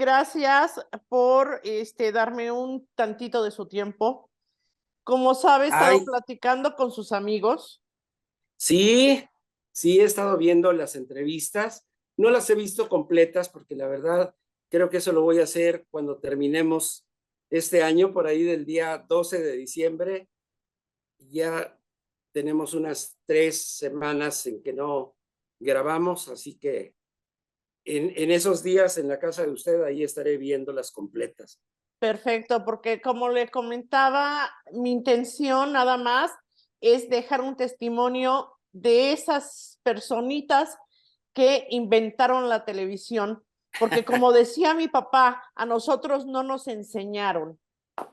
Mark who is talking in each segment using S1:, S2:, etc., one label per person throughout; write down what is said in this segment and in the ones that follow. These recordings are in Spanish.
S1: gracias por darme un tantito de su tiempo. Como sabe, he estado
S2: Ay,
S1: platicando con sus amigos.
S2: sí, sí he estado viendo las entrevistas. No las he visto completas porque la verdad creo que eso lo voy a hacer cuando terminemos este año, por ahí del día 12 de diciembre. Ya tenemos unas 3 semanas en que no grabamos, así que en esos días en la casa de usted, ahí estaré viendo las completas.
S1: Perfecto, porque como le comentaba, mi intención nada más es dejar un testimonio de esas personitas que inventaron la televisión, porque como decía mi papá, a nosotros no nos enseñaron,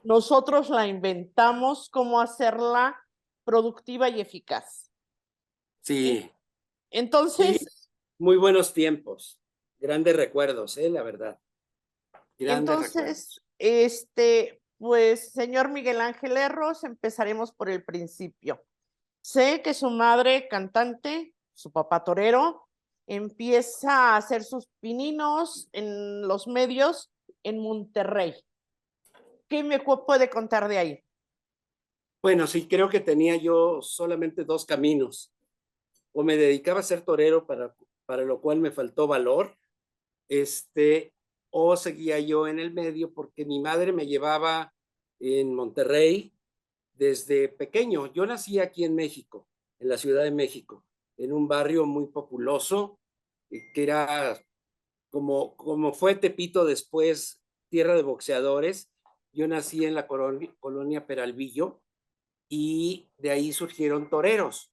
S1: nosotros la inventamos cómo hacerla productiva y eficaz. En-
S2: Sí, sí,
S1: Entonces,
S2: muy buenos tiempos, grandes recuerdos, la verdad, grandes
S1: entonces,
S2: recuerdos.
S1: pues, señor Miguel Ángel Erros, empezaremos por el principio. Sé que su madre cantante, su papá torero, empieza a hacer sus pininos en los medios en Monterrey. ¿Qué me puede contar de ahí?
S2: Bueno, sí, creo que tenía yo solamente dos caminos. O me dedicaba a ser torero, para lo cual me faltó valor, este, o seguía yo en el medio porque mi madre me llevaba en Monterrey desde pequeño. Yo nací aquí en México, en la Ciudad de México, en un barrio muy populoso, que era como fue Tepito después, tierra de boxeadores. Yo nací en la colonia Peralvillo y de ahí surgieron toreros.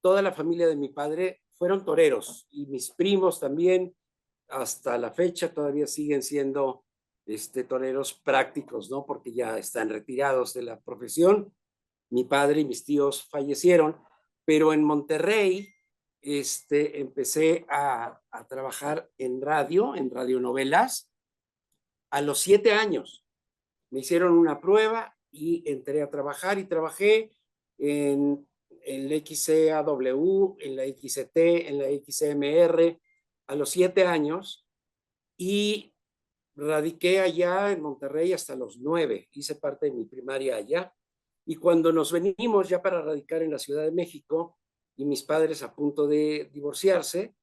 S2: Toda la familia de mi padre fueron toreros y mis primos también, hasta la fecha todavía siguen siendo toreros prácticos, ¿no? Porque ya están retirados de la profesión. Mi padre y mis tíos fallecieron, pero en Monterrey empecé a trabajar en radionovelas, a los 7 años. Me hicieron una prueba y entré a trabajar y trabajé en la XCAW, en la XT, en la XMR a los 7 años y radiqué allá en Monterrey hasta los 9. Hice parte de mi primaria allá. Y cuando nos venimos ya para radicar en la Ciudad de México y mis padres a punto de divorciarse,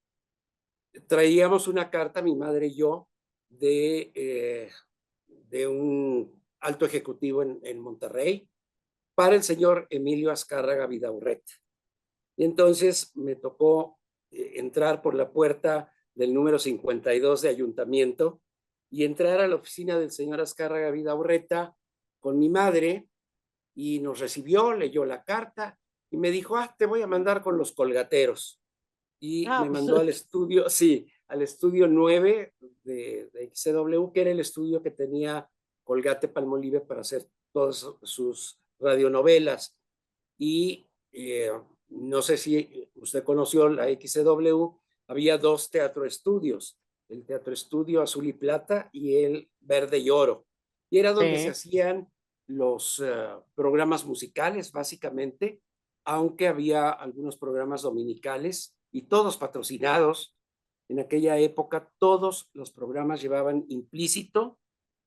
S2: traíamos una carta, mi madre y yo, de un alto ejecutivo en Monterrey para el señor Emilio Azcárraga Vidaurreta. Y entonces me tocó entrar por la puerta del número 52 de ayuntamiento y entrar a la oficina del señor Azcárraga Vidaurreta con mi madre y nos recibió, leyó la carta y me dijo, te voy a mandar con los colgateros. Y
S1: Ah,
S2: me
S1: pues,
S2: mandó al estudio, sí, al estudio 9 de XCW, que era el estudio que tenía Colgate Palmolive para hacer todas sus radionovelas. Y no sé si usted conoció la XCW, había dos teatro estudios, el Teatro Estudio Azul y Plata y el Verde y Oro. Y era donde se
S1: sí.
S2: hacían los programas musicales, básicamente, aunque había algunos programas dominicales y todos patrocinados. En aquella época, todos los programas llevaban implícito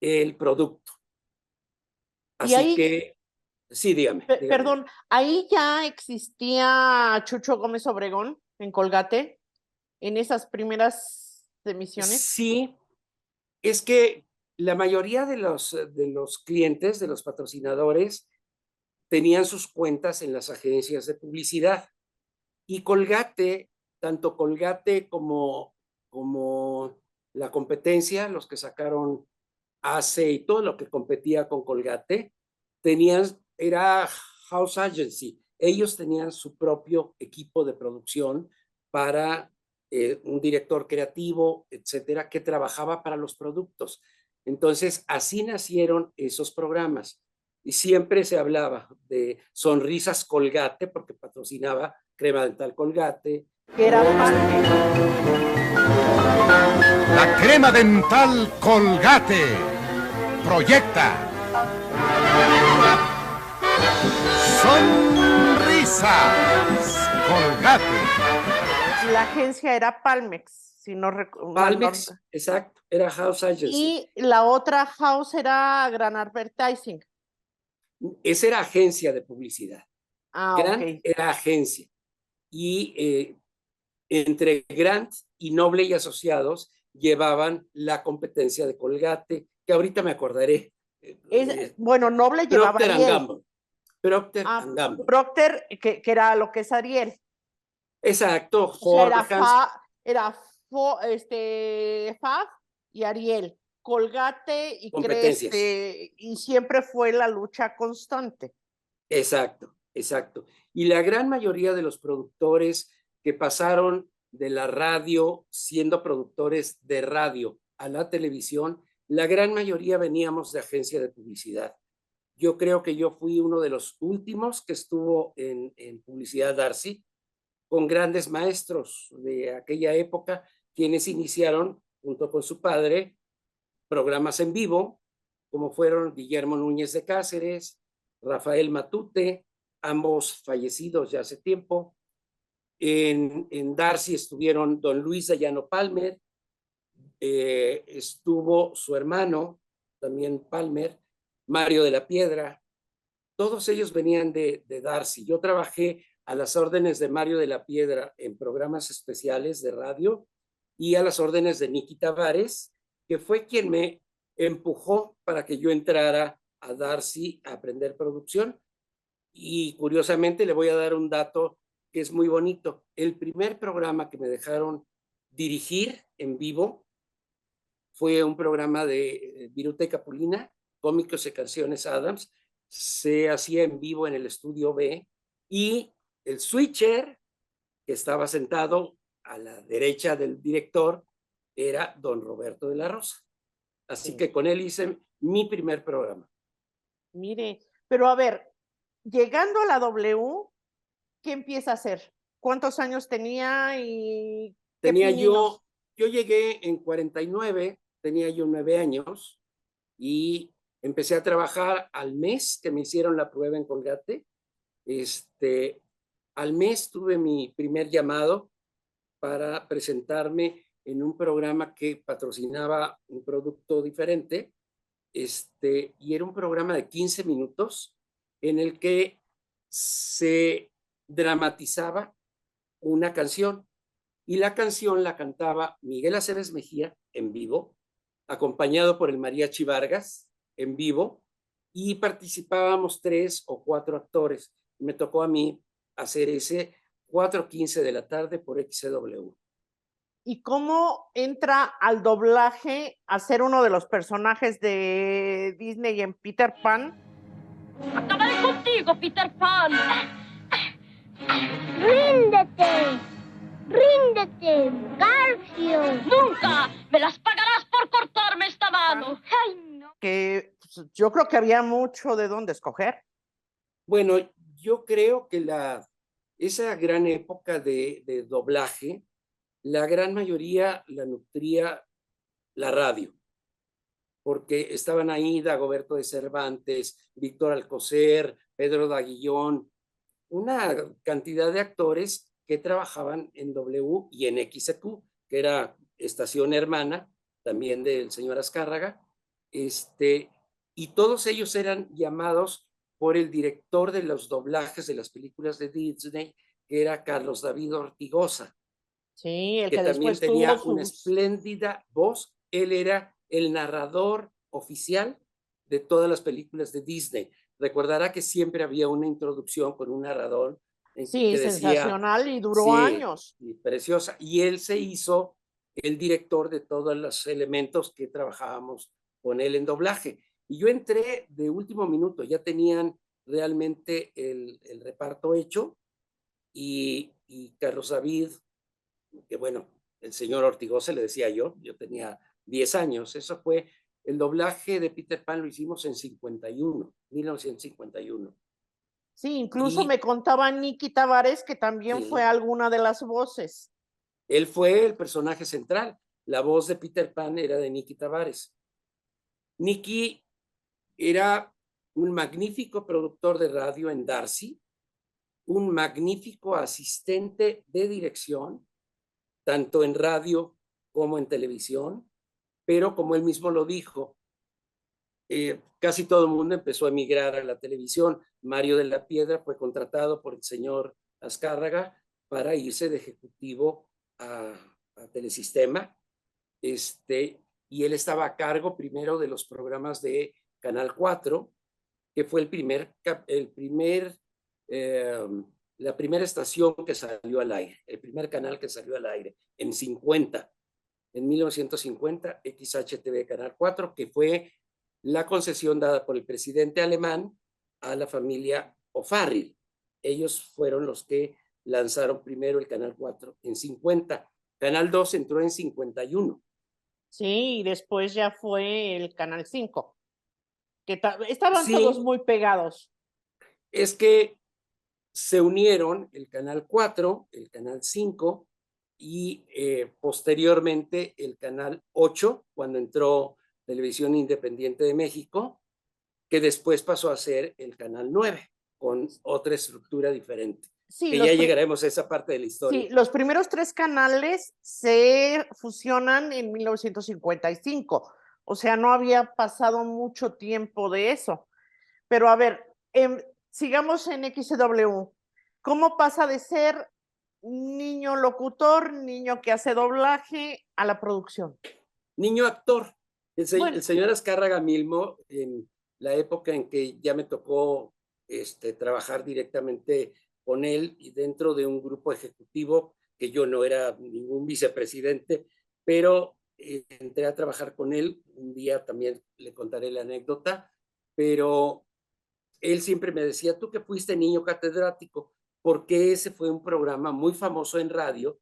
S2: el producto.
S1: Y
S2: Así
S1: ahí,
S2: que, sí, dígame.
S1: perdón, ahí ya existía Chucho Gómez Obregón en Colgate, en esas primeras emisiones.
S2: Sí, es que la mayoría de los clientes, de los patrocinadores, tenían sus cuentas en las agencias de publicidad. Y Colgate, tanto Colgate como la competencia, los que sacaron ACE y todo lo que competía con Colgate, era House Agency. Ellos tenían su propio equipo de producción para un director creativo, etcétera, que trabajaba para los productos. Entonces, así nacieron esos programas. Y siempre se hablaba de Sonrisas Colgate, porque patrocinaba Crema Dental Colgate.
S1: Que era Palmex.
S3: La crema dental Colgate proyecta Sonrisas Colgate.
S1: La agencia era Palmex. si no mal no
S2: Palmex, exacto, era House Agency.
S1: Y la otra house era Gran Advertising.
S2: Esa era agencia de publicidad.
S1: Ah,
S2: Grant
S1: ok.
S2: era agencia. Y entre Grant y Noble y Asociados llevaban la competencia de Colgate, que ahorita me acordaré.
S1: Bueno, Noble llevaba
S2: Procter and
S1: Ariel.
S2: Gamble. Procter and Gamble.
S1: Procter, que era lo que es Ariel.
S2: Exacto.
S1: O sea, era Fab y Ariel. Colgate y
S2: Competencias.
S1: y siempre fue la lucha constante.
S2: Exacto, exacto. Y la gran mayoría de los productores que pasaron de la radio, siendo productores de radio a la televisión, la gran mayoría veníamos de agencia de publicidad. Yo creo que yo fui uno de los últimos que estuvo en Publicidad Darcy, con grandes maestros de aquella época, quienes iniciaron, junto con su padre, programas en vivo, como fueron Guillermo Núñez de Cáceres, Rafael Matute, ambos fallecidos ya hace tiempo. En Darcy estuvieron don Luis Ayano Palmer, estuvo su hermano, también Palmer, Mario de la Piedra. Todos ellos venían de Darcy. Yo trabajé a las órdenes de Mario de la Piedra en programas especiales de radio y a las órdenes de Nicky Tavares, que fue quien me empujó para que yo entrara a Darcy a aprender producción. Y curiosamente le voy a dar un dato que es muy bonito. El primer programa que me dejaron dirigir en vivo fue un programa de Viruta y Capulina, cómicos y canciones Adams. Se hacía en vivo en el estudio B y el switcher que estaba sentado a la derecha del director era don Roberto de la Rosa. Así que con él hice mi primer programa.
S1: Mire, pero a ver, llegando a la W, ¿qué empieza a hacer? ¿Cuántos años tenía y qué
S2: Tenía
S1: pininos?
S2: yo llegué en 49, tenía yo 9 años y empecé a trabajar al mes que me hicieron la prueba en Colgate. Al mes tuve mi primer llamado para presentarme en un programa que patrocinaba un producto diferente, y era un programa de 15 minutos en el que se dramatizaba una canción y la canción la cantaba Miguel Aceves Mejía en vivo, acompañado por el Mariachi Vargas en vivo, y participábamos 3 o 4 actores. Me tocó a mí hacer ese 4:15 de la tarde por XCW.
S1: ¿Y cómo entra al doblaje a ser uno de los personajes de Disney en Peter Pan?
S4: Acabaré contigo, Peter Pan.
S5: ¡Ríndete! ¡Ríndete, Garfio!
S4: Nunca me las pagarás por cortarme esta mano.
S5: ¡Ay, no!
S1: Que pues, yo creo que había mucho de dónde escoger.
S2: Bueno, yo creo que esa gran época de doblaje, la gran mayoría la nutría la radio, porque estaban ahí Dagoberto de Cervantes, Víctor Alcocer, Pedro Daguillón, una cantidad de actores que trabajaban en W y en XQ, que era estación hermana también del señor Azcárraga, y todos ellos eran llamados por el director de los doblajes de las películas de Disney, que era Carlos David Ortigosa.
S1: Sí, el
S2: que
S1: que
S2: también
S1: después
S2: tenía
S1: tuvo
S2: una espléndida voz. Él era el narrador oficial de todas las películas de Disney. Recordará que siempre había una introducción con un narrador
S1: sí,
S2: que decía,
S1: sensacional y duró
S2: sí,
S1: años.
S2: y preciosa. Y él se hizo el director de todos los elementos que trabajábamos con él en doblaje. Y yo entré de último minuto, ya tenían realmente el reparto hecho y Carlos David, que bueno, el señor Ortigosa le decía yo tenía 10 años, eso fue, el doblaje de Peter Pan lo hicimos en 1951.
S1: Sí, incluso me contaba Nicky Tavares que también
S2: Sí.
S1: fue alguna de las voces.
S2: Él fue el personaje central, la voz de Peter Pan era de Nicky Tavares. Nicky era un magnífico productor de radio en Darcy, un magnífico asistente de dirección, tanto en radio como en televisión, pero como él mismo lo dijo, casi todo el mundo empezó a emigrar a la televisión. Mario de la Piedra fue contratado por el señor Azcárraga para irse de ejecutivo a Telesistema, y él estaba a cargo primero de los programas de Canal 4, que fue la primera estación que salió al aire, el primer canal que salió al aire, en 1950, XHTV Canal 4, que fue la concesión dada por el presidente alemán a la familia O'Farrill. Ellos fueron los que lanzaron primero el Canal 4 en 50. Canal 2 entró en 51.
S1: Sí, y después ya fue el Canal 5, que estaban
S2: Sí,
S1: todos muy pegados.
S2: es que se unieron el Canal 4, el Canal 5 y posteriormente el Canal 8, cuando entró Televisión Independiente de México, que después pasó a ser el Canal 9, con otra estructura diferente.
S1: Sí,
S2: que ya llegaremos a esa parte de la historia.
S1: Sí, los primeros 3 canales se fusionan en 1955. O sea, no había pasado mucho tiempo de eso. Pero a ver, sigamos en XW. ¿Cómo pasa de ser niño locutor, niño que hace doblaje, a la producción?
S2: Niño actor.
S1: Bueno.
S2: El señor Azcárraga Milmo, en la época en que ya me tocó trabajar directamente con él y dentro de un grupo ejecutivo, que yo no era ningún vicepresidente, pero entré a trabajar con él. Un día también le contaré la anécdota, pero él siempre me decía, tú que fuiste niño catedrático, porque ese fue un programa muy famoso en radio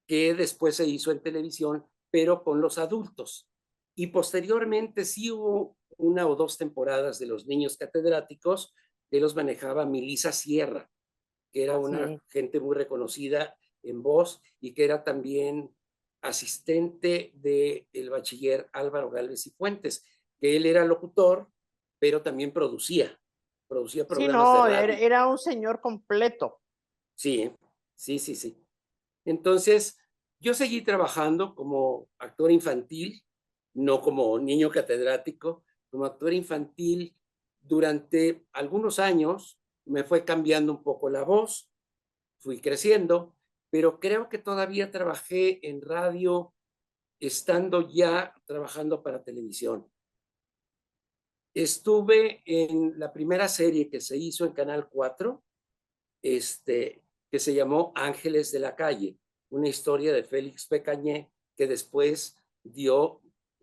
S2: que después se hizo en televisión, pero con los adultos. Y posteriormente sí hubo 1 o 2 temporadas de los niños catedráticos que los manejaba Milisa Sierra, que era una gente muy reconocida en voz y que era también asistente del bachiller Álvaro Gálvez y Fuentes, que él era locutor, pero también producía programas de radio.
S1: Era un señor completo.
S2: Sí, sí, sí, sí. Entonces, yo seguí trabajando como actor infantil, no como niño catedrático, como actor infantil durante algunos años. Me fue cambiando un poco la voz, fui creciendo, pero creo que todavía trabajé en radio estando ya trabajando para televisión. Estuve en la primera serie que se hizo en Canal 4, que se llamó Ángeles de la Calle, una historia de Félix Pecañé, que después dio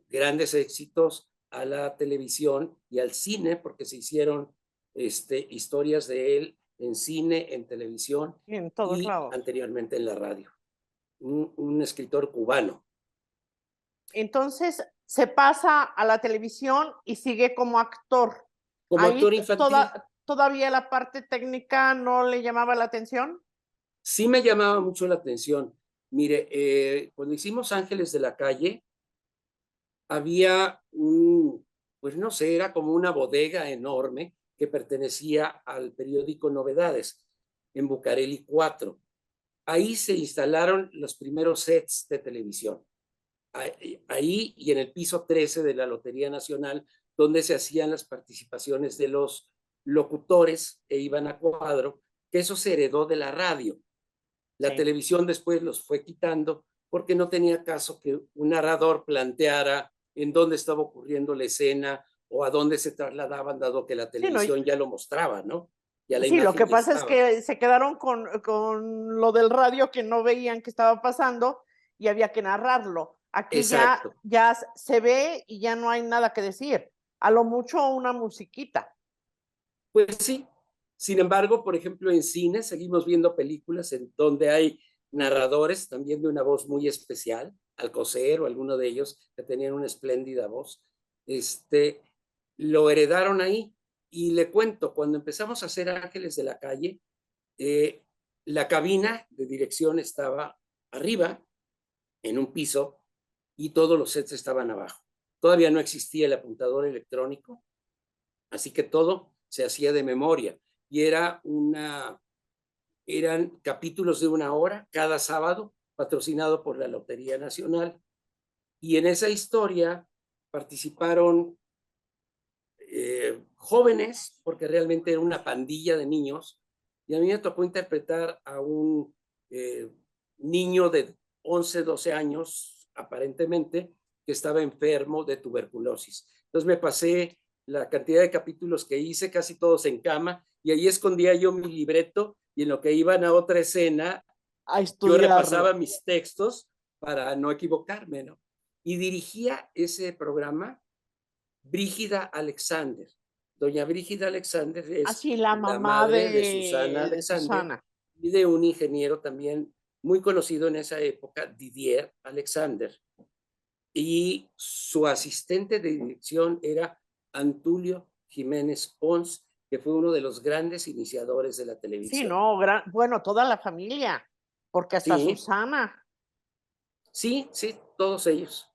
S2: grandes éxitos a la televisión y al cine, porque se hicieron historias de él en cine, en televisión
S1: en todos
S2: y
S1: lados.
S2: anteriormente en la radio. Un escritor cubano.
S1: Entonces se pasa a la televisión y sigue como actor.
S2: Como actor infantil.
S1: ¿Todavía la parte técnica no le llamaba la atención?
S2: Sí me llamaba mucho la atención. Mire, cuando hicimos Ángeles de la Calle, había pues no sé, era como una bodega enorme que pertenecía al periódico Novedades, en Bucareli 4. Ahí se instalaron los primeros sets de televisión. Ahí y en el piso 13 de la Lotería Nacional, donde se hacían las participaciones de los locutores que iban a cuadro, que eso se heredó de la radio. La televisión después los fue quitando porque no tenía caso que un narrador planteara en dónde estaba ocurriendo la escena o a dónde se trasladaban, dado que la televisión ya lo mostraba, ¿no? Ya la
S1: Sí, lo que pasa es
S2: estaba.
S1: que se quedaron con lo del radio, que no veían qué estaba pasando y había que narrarlo. Aquí ya se ve y ya no hay nada que decir. A lo mucho una musiquita.
S2: Pues sí. Sin embargo, por ejemplo, en cine seguimos viendo películas en donde hay narradores también de una voz muy especial, Alcocer o alguno de ellos que tenían una espléndida voz. Lo heredaron ahí. Y le cuento, cuando empezamos a hacer Ángeles de la Calle, la cabina de dirección estaba arriba, en un piso, y todos los sets estaban abajo. Todavía no existía el apuntador electrónico, así que todo se hacía de memoria. Y eran capítulos de 1 hora cada sábado, patrocinado por la Lotería Nacional, Y en esa historia participaron jóvenes, porque realmente era una pandilla de niños, y a mí me tocó interpretar a un niño de 11, 12 años, aparentemente, que estaba enfermo de tuberculosis. Entonces me pasé la cantidad de capítulos que hice, casi todos en cama, y ahí escondía yo mi libreto, y en lo que iban a otra escena,
S1: A
S2: yo
S1: estudiarlo.
S2: repasaba mis textos para no equivocarme, ¿no? Y dirigía ese programa Brígida Alexander. Doña Brígida Alexander es
S1: Así, la
S2: la
S1: mamá
S2: madre de Susana
S1: de
S2: Alexander
S1: Susana.
S2: y de un ingeniero también muy conocido en esa época, Didier Alexander. Y su asistente de dirección era Antulio Jiménez Pons, que fue uno de los grandes iniciadores de la
S1: Sí,
S2: televisión.
S1: no, bueno, toda la familia, porque hasta
S2: Sí,
S1: Susana.
S2: sí, sí, todos ellos,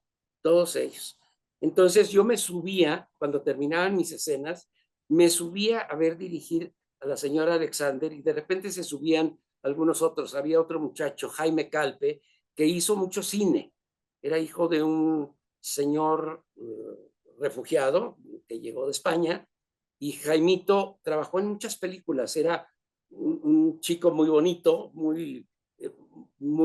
S2: todos ellos. Entonces yo me subía, cuando terminaban mis escenas, me subía a ver dirigir a la señora Alexander y de repente se subían algunos otros. Había otro muchacho, Jaime Calpe, que hizo mucho cine. Era hijo de un señor refugiado que llegó de España y Jaimito trabajó en muchas películas. Era un chico muy bonito, muy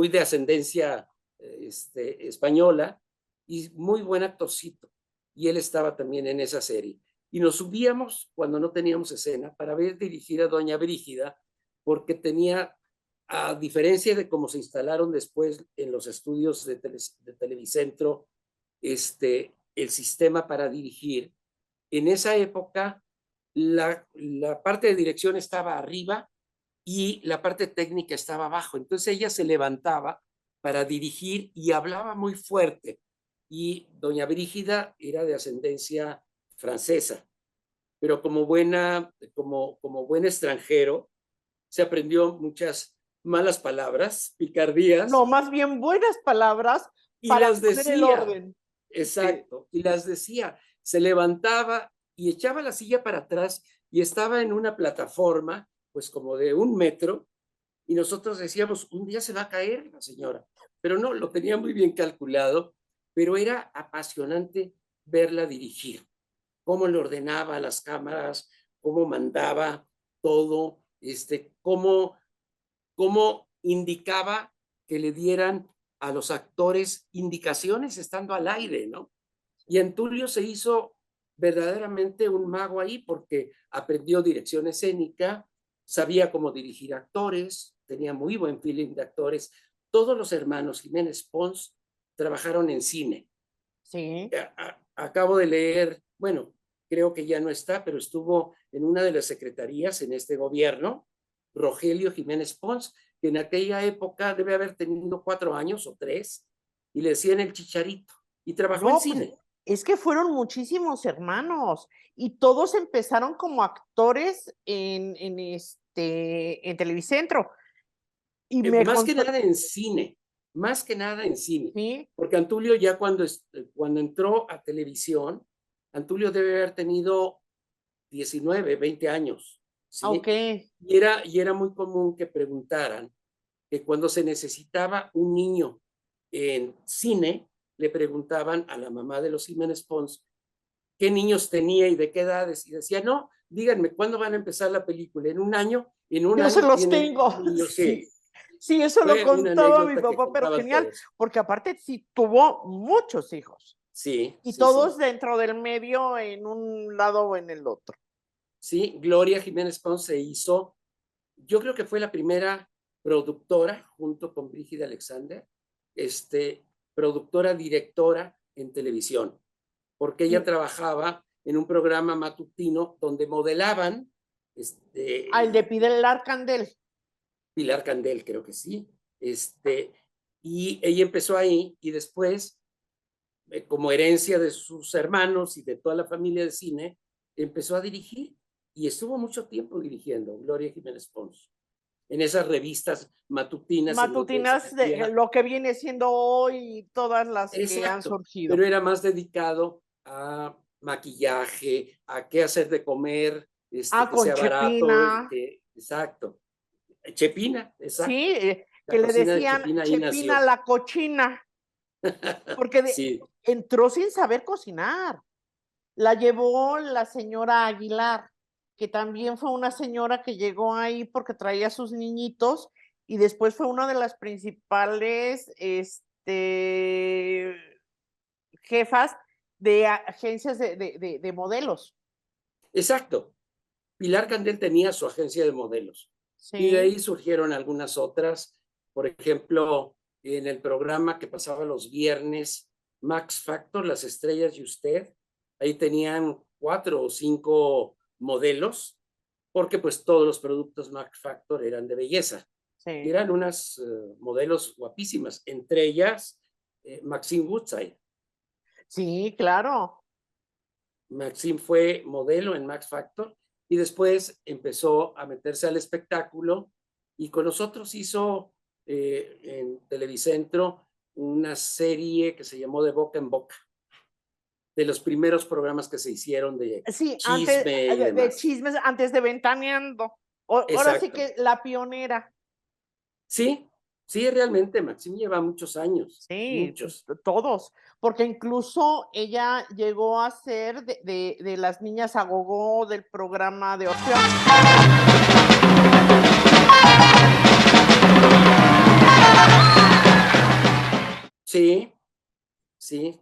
S2: de ascendencia española y muy buen actorcito. Y él estaba también en esa serie. Y nos subíamos cuando no teníamos escena para ver dirigir a Doña Brígida, porque tenía, a diferencia de cómo se instalaron después en los estudios de Televicentro, el sistema para dirigir, en esa época la parte de dirección estaba arriba y la parte técnica estaba abajo. Entonces ella se levantaba para dirigir y hablaba muy fuerte. Y doña Brígida era de ascendencia francesa, pero como buen extranjero, se aprendió muchas malas palabras,
S1: No,
S2: picardías,
S1: más bien buenas palabras
S2: y
S1: para
S2: las
S1: poner el
S2: decía.
S1: orden. Sí.
S2: Exacto, y las decía. Se levantaba y echaba la silla para atrás y estaba en una plataforma, pues como de 1 metro, y nosotros decíamos, un día se va a caer la señora, pero no, lo tenía muy bien calculado, pero era apasionante verla dirigir, cómo le ordenaba a las cámaras, cómo mandaba todo, cómo indicaba que le dieran a los actores indicaciones estando al aire, ¿no? Y Antulio se hizo verdaderamente un mago ahí porque aprendió dirección escénica, sabía cómo dirigir actores, tenía muy buen feeling de actores. Todos los hermanos Jiménez Pons trabajaron en cine.
S1: Sí.
S2: Acabo de leer, bueno, creo que ya no está, pero estuvo en una de las secretarías en este gobierno, Rogelio Jiménez Pons, que en aquella época debe haber tenido 4 años o 3, y le decían el Chicharito, y trabajó en
S1: No, pues
S2: cine.
S1: es que fueron muchísimos hermanos y todos empezaron como actores en Televicentro. Y me
S2: Más que
S1: contó,
S2: nada en cine, más que nada en cine,
S1: sí,
S2: porque Antulio ya cuando entró a televisión, Antulio debe haber tenido 19, 20 años,
S1: ok.
S2: ¿sí? Y era muy común que preguntaran que cuando se necesitaba un niño en cine, le preguntaban a la mamá de los Jiménez Pons qué niños tenía y de qué edades, y decía, no, díganme, ¿cuándo van a empezar la película? ¿En un año? En un
S1: Yo se
S2: año
S1: los
S2: tienen
S1: tengo.
S2: niños,
S1: Sí,
S2: sí.
S1: sí, eso lo
S2: Fue una
S1: contaba mi
S2: anécdota que
S1: papá, pero
S2: contaban
S1: genial,
S2: todos.
S1: porque aparte sí tuvo muchos hijos
S2: Sí,
S1: y
S2: sí,
S1: todos
S2: sí.
S1: dentro del medio en un lado o en el otro.
S2: Sí, Gloria Jiménez Pons se hizo, yo creo que fue la primera productora, junto con Brígida Alexander, productora, directora en televisión, porque ella trabajaba en un programa matutino donde modelaban
S1: Al de Pilar Candel.
S2: Pilar Candel, creo que sí, y ella empezó ahí y después, como herencia de sus hermanos y de toda la familia de cine, empezó a dirigir y estuvo mucho tiempo dirigiendo, Gloria Jiménez Pons, en esas revistas matutinas en donde se
S1: Matutinas de
S2: metía.
S1: lo que viene siendo hoy y todas las que han
S2: Exacto,
S1: surgido.
S2: pero era más dedicado a maquillaje, a qué hacer de comer,
S1: Ah,
S2: que
S1: con
S2: sea barato y
S1: Chepina.
S2: que, exacto. Chepina,
S1: Sí,
S2: exacto.
S1: que
S2: La
S1: le
S2: cocina de
S1: decían
S2: Chepina ahí
S1: Chepina
S2: nació.
S1: la cochina. porque
S2: Sí,
S1: entró sin saber cocinar. La llevó la señora Aguilar, que también fue una señora que llegó ahí porque traía a sus niñitos y después fue una de las principales jefas de agencias de modelos.
S2: exacto. Pilar Candel tenía su agencia de modelos y de
S1: Sí,
S2: ahí surgieron algunas otras. Por ejemplo, en el programa que pasaba los viernes, Max Factor, Las Estrellas y Usted, ahí tenían 4 o 5 modelos, porque pues todos los productos Max Factor eran de belleza y
S1: sí.
S2: eran unas modelos guapísimas, entre ellas Maxine Woodside.
S1: Sí, claro.
S2: Maxine fue modelo en Max Factor y después empezó a meterse al espectáculo y con nosotros hizo en Televicentro una serie que se llamó De Boca en Boca, de los primeros programas que se hicieron de
S1: Sí, antes
S2: chisme y
S1: de
S2: demás.
S1: chismes, antes de Ventaneando. Ahora sí
S2: Exacto.
S1: que la pionera.
S2: Sí, sí, realmente Maxine lleva muchos años,
S1: Sí,
S2: muchos.
S1: todos, porque incluso ella llegó a ser de las niñas a gogo del programa de Orfeón.
S2: Sí, sí.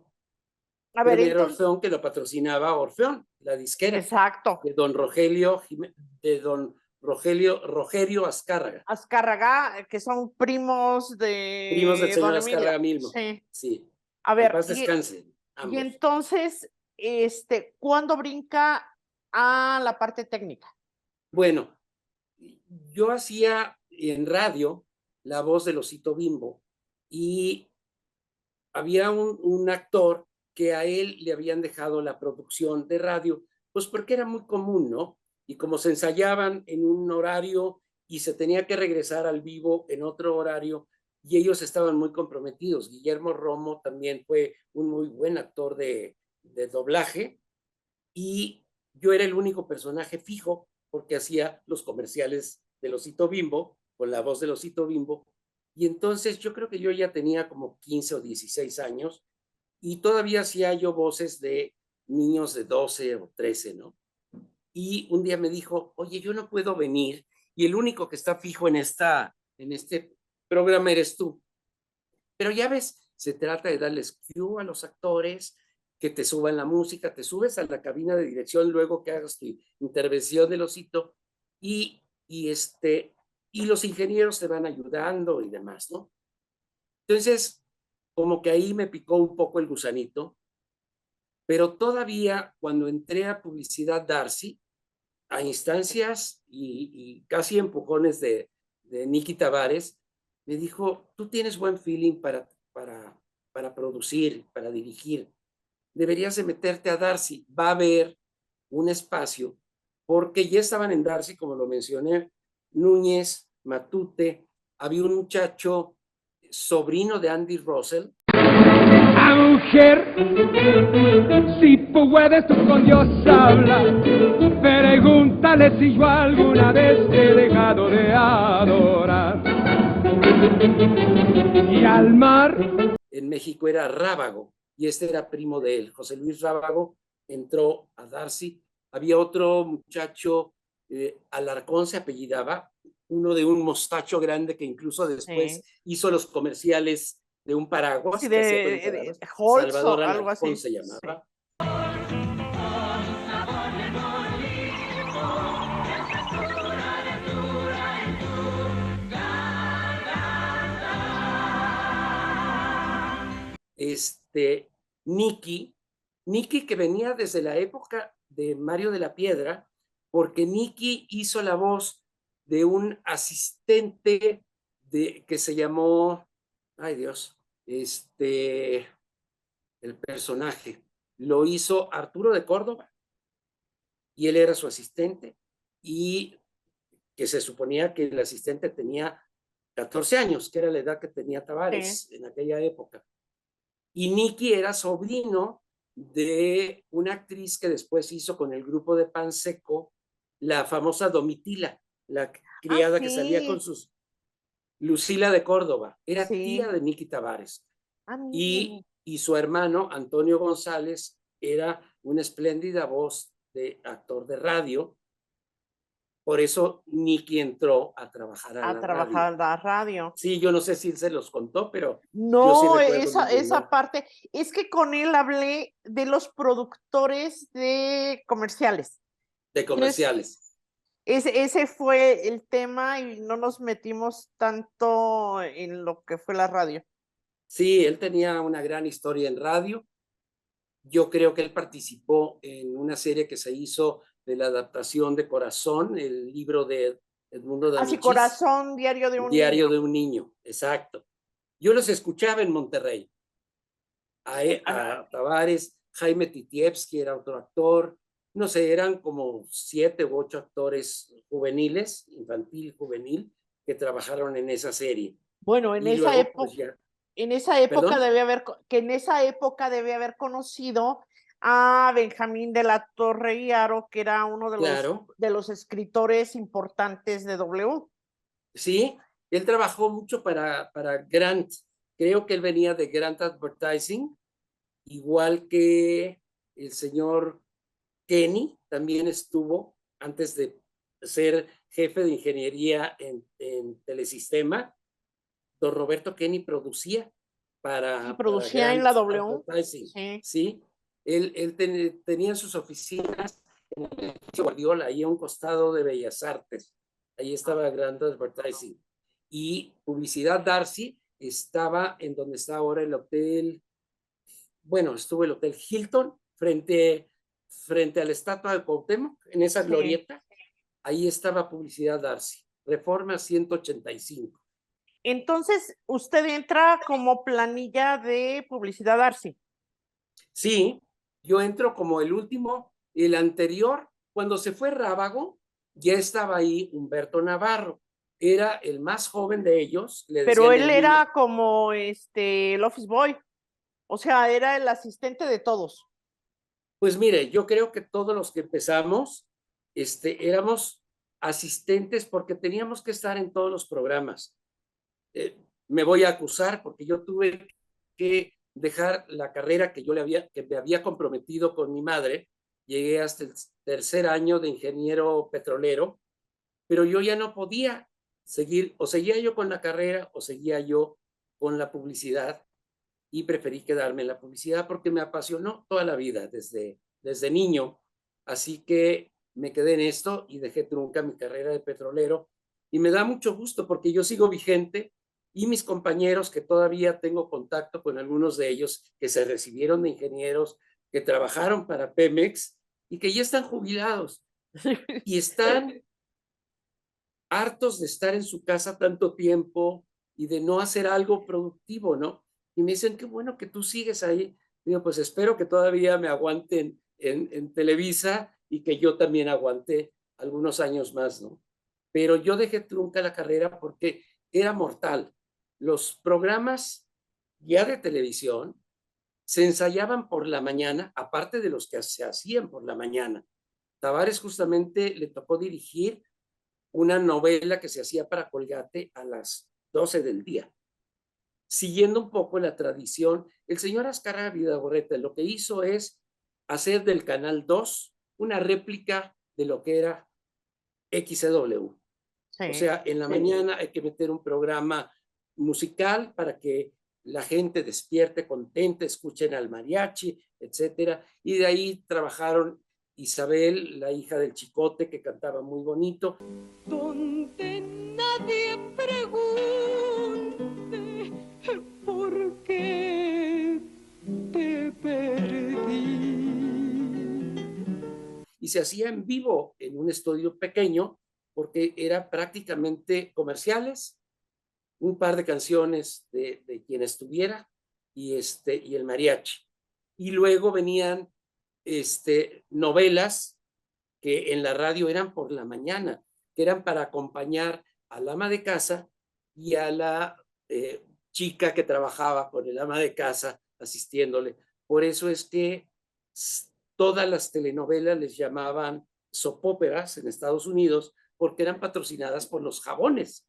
S1: A ver,
S2: Premier
S1: entonces,
S2: Orfeón que lo patrocinaba Orfeón, la disquera
S1: exacto.
S2: de don Rogelio Azcárraga,
S1: Azcárraga, que son primos
S2: primos del
S1: de
S2: señor
S1: Don Emilio.
S2: Azcárraga mismo.
S1: Sí.
S2: Sí,
S1: A
S2: en
S1: ver,
S2: paz descansen
S1: y
S2: ambos.
S1: entonces, ¿cuándo brinca a la parte técnica?
S2: Bueno, yo hacía en radio la voz del Osito Bimbo y había un actor que a él le habían dejado la producción de radio, pues porque era muy común, ¿no? Y como se ensayaban en un horario y se tenía que regresar al vivo en otro horario, y ellos estaban muy comprometidos. Guillermo Romo también fue un muy buen actor de doblaje y yo era el único personaje fijo porque hacía los comerciales del Osito Bimbo, con la voz del Osito Bimbo. Y entonces yo creo que yo ya tenía como 15 o 16 años y todavía hacía yo voces de niños de 12 o 13, ¿no? Y un día me dijo, oye, yo no puedo venir y el único que está fijo en este programa eres tú. Pero ya ves, se trata de darles cue a los actores, que te suban la música, te subes a la cabina de dirección luego que hagas tu intervención del osito y, y, y los ingenieros te van ayudando y demás, ¿no? Entonces, como que ahí me picó un poco el gusanito, pero todavía cuando entré a Publicidad Darcy, a instancias y casi empujones de Nicky Tavares, me dijo, tú tienes buen feeling para producir, para dirigir, deberías de meterte a Darcy, va a haber un espacio, porque ya estaban en Darcy, como lo mencioné, Núñez, Matute, había un muchacho sobrino de Andy Russell.
S6: A mujer, si puedes tú con Dios hablar, pregúntale si yo alguna vez he dejado de adorar. Y al mar.
S2: En México era Rábago, y este era primo de él. José Luis Rábago entró a Darcy. Había otro muchacho, Alarcón se apellidaba, uno de un mostacho grande que incluso después hizo los comerciales de un paraguas
S1: Sí,
S2: que hacía con el paraguas.
S1: Holz o
S2: Salvador
S1: algo
S2: Alarcón
S1: así.
S2: se llamaba.
S1: Sí.
S2: Nicky que venía desde la época de Mario de la Piedra, porque Nicky hizo la voz de un asistente que se llamó, ay Dios, el personaje, lo hizo Arturo de Córdoba, y él era su asistente, y que se suponía que el asistente tenía 14 años, que era la edad que tenía Tavares en aquella época. Y Nicky era sobrino de una actriz que después hizo con el grupo de Panseco, la famosa Domitila, la criada que salía con
S1: Sí,
S2: sus... Lucila de Córdoba, era tía
S1: sí.
S2: de Nicky Tavares.
S1: Ah,
S2: y,
S1: mire.
S2: y su hermano, Antonio González, era una espléndida voz de actor de radio. Por eso Nicky entró a trabajar a
S1: A
S2: la radio.
S1: trabajar la radio.
S2: Sí, yo no sé si él se los contó, pero yo sí
S1: No,
S2: recuerdo muy bien,
S1: esa
S2: ¿no?
S1: parte, es que con él hablé de los productores de comerciales.
S2: De
S1: Entonces,
S2: comerciales.
S1: ese fue el tema y no nos metimos tanto en lo que fue la radio.
S2: Sí, él tenía una gran historia en radio. Yo creo que él participó en una serie que se hizo de la adaptación de Corazón, el libro de Edmundo
S1: Así,
S2: D'Amicis,
S1: Corazón, diario de un
S2: Diario
S1: niño.
S2: de un niño, exacto. Yo los escuchaba en Monterrey, a Tavares, Jaime Titievsky era otro actor, no sé, eran como 7 u 8 actores juveniles, infantil, juvenil, que trabajaron en esa serie.
S1: Bueno, en
S2: Y
S1: esa
S2: luego, pues
S1: época,
S2: ya,
S1: en esa época
S2: ¿perdón?
S1: en esa época debe haber conocido a Benjamín de la Torre Guiaro, que era uno
S2: Claro,
S1: de los escritores importantes de W.
S2: sí, él trabajó mucho para Grant. Creo que él venía de Grant Advertising, igual que el señor Kenny también estuvo antes de ser jefe de ingeniería en Telesistema. Don Roberto Kenny producía
S1: Sí,
S2: para
S1: producía en
S2: Grant
S1: la W.
S2: Advertising,
S1: Sí.
S2: ¿sí? Él tenía sus oficinas en el edificio Guardiola, ahí a un costado de Bellas Artes. Ahí estaba Grant Advertising. Y Publicidad Darcy estaba en donde está ahora el hotel, bueno, estuvo el Hotel Hilton frente a la estatua de Cuauhtémoc, en esa
S1: Sí.
S2: glorieta. Ahí estaba Publicidad Darcy, Reforma 185.
S1: Entonces, usted entra como planilla de Publicidad Darcy.
S2: Sí, yo entro como el último, el anterior, cuando se fue Rábago, ya estaba ahí Humberto Navarro, era el más joven de ellos, le
S1: Pero
S2: decían
S1: él
S2: el niño.
S1: era como el office boy, o sea, era el asistente de todos.
S2: Pues mire, yo creo que todos los que empezamos, éramos asistentes porque teníamos que estar en todos los programas. Me voy a acusar porque yo tuve que dejar la carrera que que me había comprometido con mi madre. Llegué hasta el 3er año de ingeniero petrolero, pero yo ya no podía seguir, o seguía yo con la carrera o seguía yo con la publicidad, y preferí quedarme en la publicidad porque me apasionó toda la vida desde niño. Así que me quedé en esto y dejé trunca mi carrera de petrolero. Y me da mucho gusto porque yo sigo vigente y mis compañeros, que todavía tengo contacto con algunos de ellos que se recibieron de ingenieros, que trabajaron para Pemex y que ya están jubilados y están hartos de estar en su casa tanto tiempo y de no hacer algo productivo, ¿no? Y me dicen, qué bueno que tú sigues ahí. Digo, pues espero que todavía me aguanten en Televisa y que yo también aguante algunos años más, ¿no? Pero yo dejé trunca la carrera porque era mortal. Los programas ya de televisión se ensayaban por la mañana, aparte de los que se hacían por la mañana. Tavares justamente le tocó dirigir una novela que se hacía para Colgate a las 12 del día. Siguiendo un poco la tradición, el señor Azcárraga Vidaurreta lo que hizo es hacer del Canal 2 una réplica de lo que era XCW.
S1: Sí.
S2: O sea, en la mañana hay que meter un programa musical para que la gente despierte, contenta, escuchen al mariachi, etcétera. Y de ahí trabajaron Isabel, la hija del Chicote, que cantaba muy bonito.
S7: Donde nadie pregunte por qué te perdí.
S2: Y se hacía en vivo en un estudio pequeño porque era prácticamente comerciales, un par de canciones de quien estuviera y el mariachi. Y luego venían novelas que en la radio eran por la mañana, que eran para acompañar al ama de casa y a la chica que trabajaba con el ama de casa asistiéndole. Por eso es que todas las telenovelas les llamaban soapóperas en Estados Unidos porque eran patrocinadas por los jabones.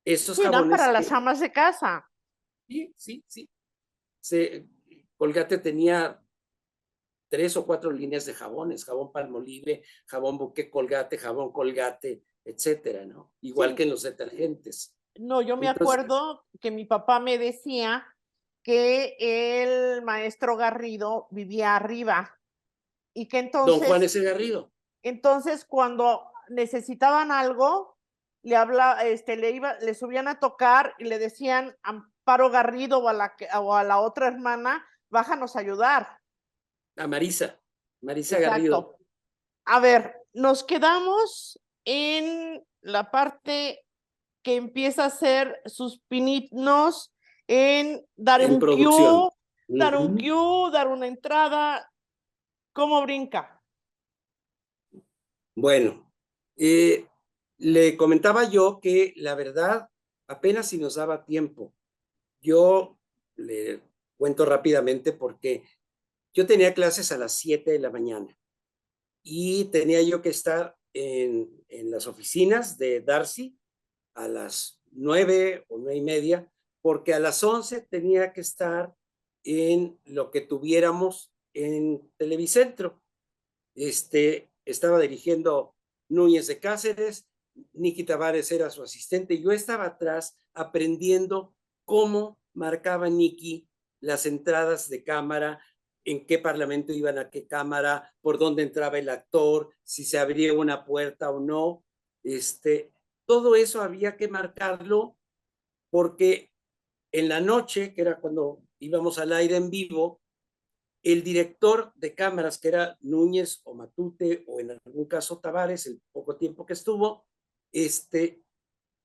S2: Esos
S1: Sí, eran para
S2: jabones
S1: las
S2: que...
S1: amas de casa.
S2: Sí, sí, sí. Colgate tenía 3 o 4 líneas de jabones, jabón Palmolive, jabón Buque Colgate, jabón Colgate, etcétera, ¿no? Igual
S1: Sí.
S2: que en los detergentes.
S1: No, yo me
S2: Entonces,
S1: acuerdo que mi papá me decía que el maestro Garrido vivía arriba y que
S2: don Juan
S1: entonces,
S2: S. Garrido.
S1: entonces cuando necesitaban algo, le subían a tocar y le decían Amparo Garrido o a la otra hermana, bájanos a ayudar.
S2: A Marisa Garrido.
S1: Exacto. A ver, nos quedamos en la parte que empieza a hacer sus pininos en dar
S2: En
S1: un
S2: producción.
S1: cue, dar un
S2: Ujú.
S1: cue, dar una entrada. ¿Cómo brinca?
S2: Bueno, le comentaba yo que la verdad apenas si nos daba tiempo. Yo le cuento rápidamente porque yo tenía clases a las 7 de la mañana y tenía yo que estar en las oficinas de Darcy a las 9 o 9:30, porque a las 11 tenía que estar en lo que tuviéramos en Televicentro. Estaba dirigiendo Núñez de Cáceres, Nicky Tavares era su asistente, yo estaba atrás aprendiendo cómo marcaba Nicky las entradas de cámara, en qué parlamento iban a qué cámara, por dónde entraba el actor, si se abría una puerta o no. Todo eso había que marcarlo porque en la noche, que era cuando íbamos al aire en vivo, el director de cámaras, que era Núñez o Matute, o en algún caso Tavares, el poco tiempo que estuvo,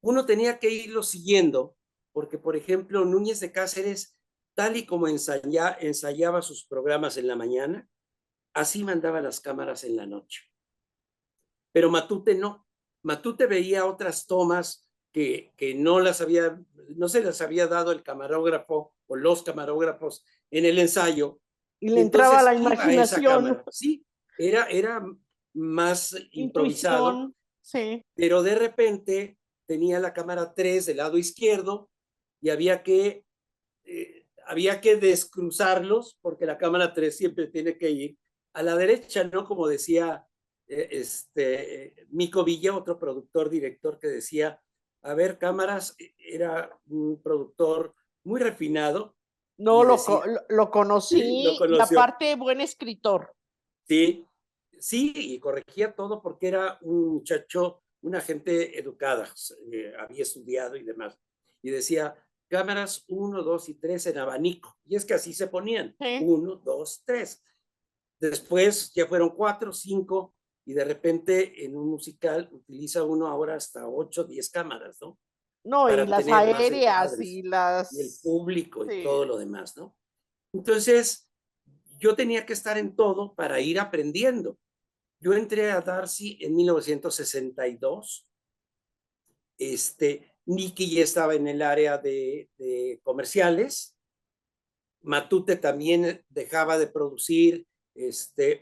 S2: uno tenía que irlo siguiendo, porque, por ejemplo, Núñez de Cáceres, tal y como ensayaba sus programas en la mañana, así mandaba las cámaras en la noche. Pero Matute no. Matute veía otras tomas que no se las había dado el camarógrafo o los camarógrafos en el ensayo.
S1: Y le entraba la
S2: Iba a esa
S1: imaginación,
S2: cámara. Sí, era más improvisado,
S1: intuición, sí.
S2: pero de repente tenía la cámara 3 del lado izquierdo y había que descruzarlos porque la cámara 3 siempre tiene que ir a la derecha, ¿no? Como decía Mico Villa, otro productor, director, que decía, a ver, cámaras, era un productor muy refinado.
S1: No,
S2: Y
S1: lo
S2: decía,
S1: lo conocí
S2: lo
S1: y
S2: conoció.
S1: aparte buen escritor.
S2: Sí, sí, y corregía todo porque era un muchacho, una gente educada, había estudiado y demás. Y decía, cámaras 1, 2 y 3 en abanico. Y es que así se ponían,
S1: Sí.
S2: 1, 2, 3. Después ya fueron 4, 5, y de repente en un musical utiliza uno ahora hasta 8, 10 cámaras, ¿no?
S1: No, y
S2: Para
S1: las
S2: tener más
S1: aéreas
S2: encuadres,
S1: y
S2: y el
S1: las...
S2: público y
S1: Sí.
S2: todo lo demás, ¿no? Entonces, yo tenía que estar en todo para ir aprendiendo. Yo entré a Darcy en 1962. Nicky ya estaba en el área de comerciales. Matute también dejaba de producir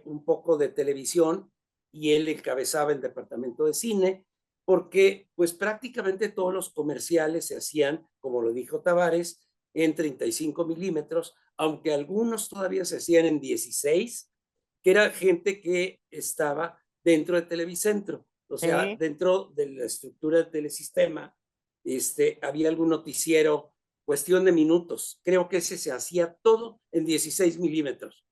S2: un poco de televisión y él encabezaba el departamento de cine, porque pues prácticamente todos los comerciales se hacían, como lo dijo Tavares, en 35 milímetros, aunque algunos todavía se hacían en 16, que era gente que estaba dentro de Televicentro, o sea,
S1: Sí.
S2: dentro de la estructura del telesistema, había algún noticiero, cuestión de minutos. Creo que ese se hacía todo en 16 milímetros.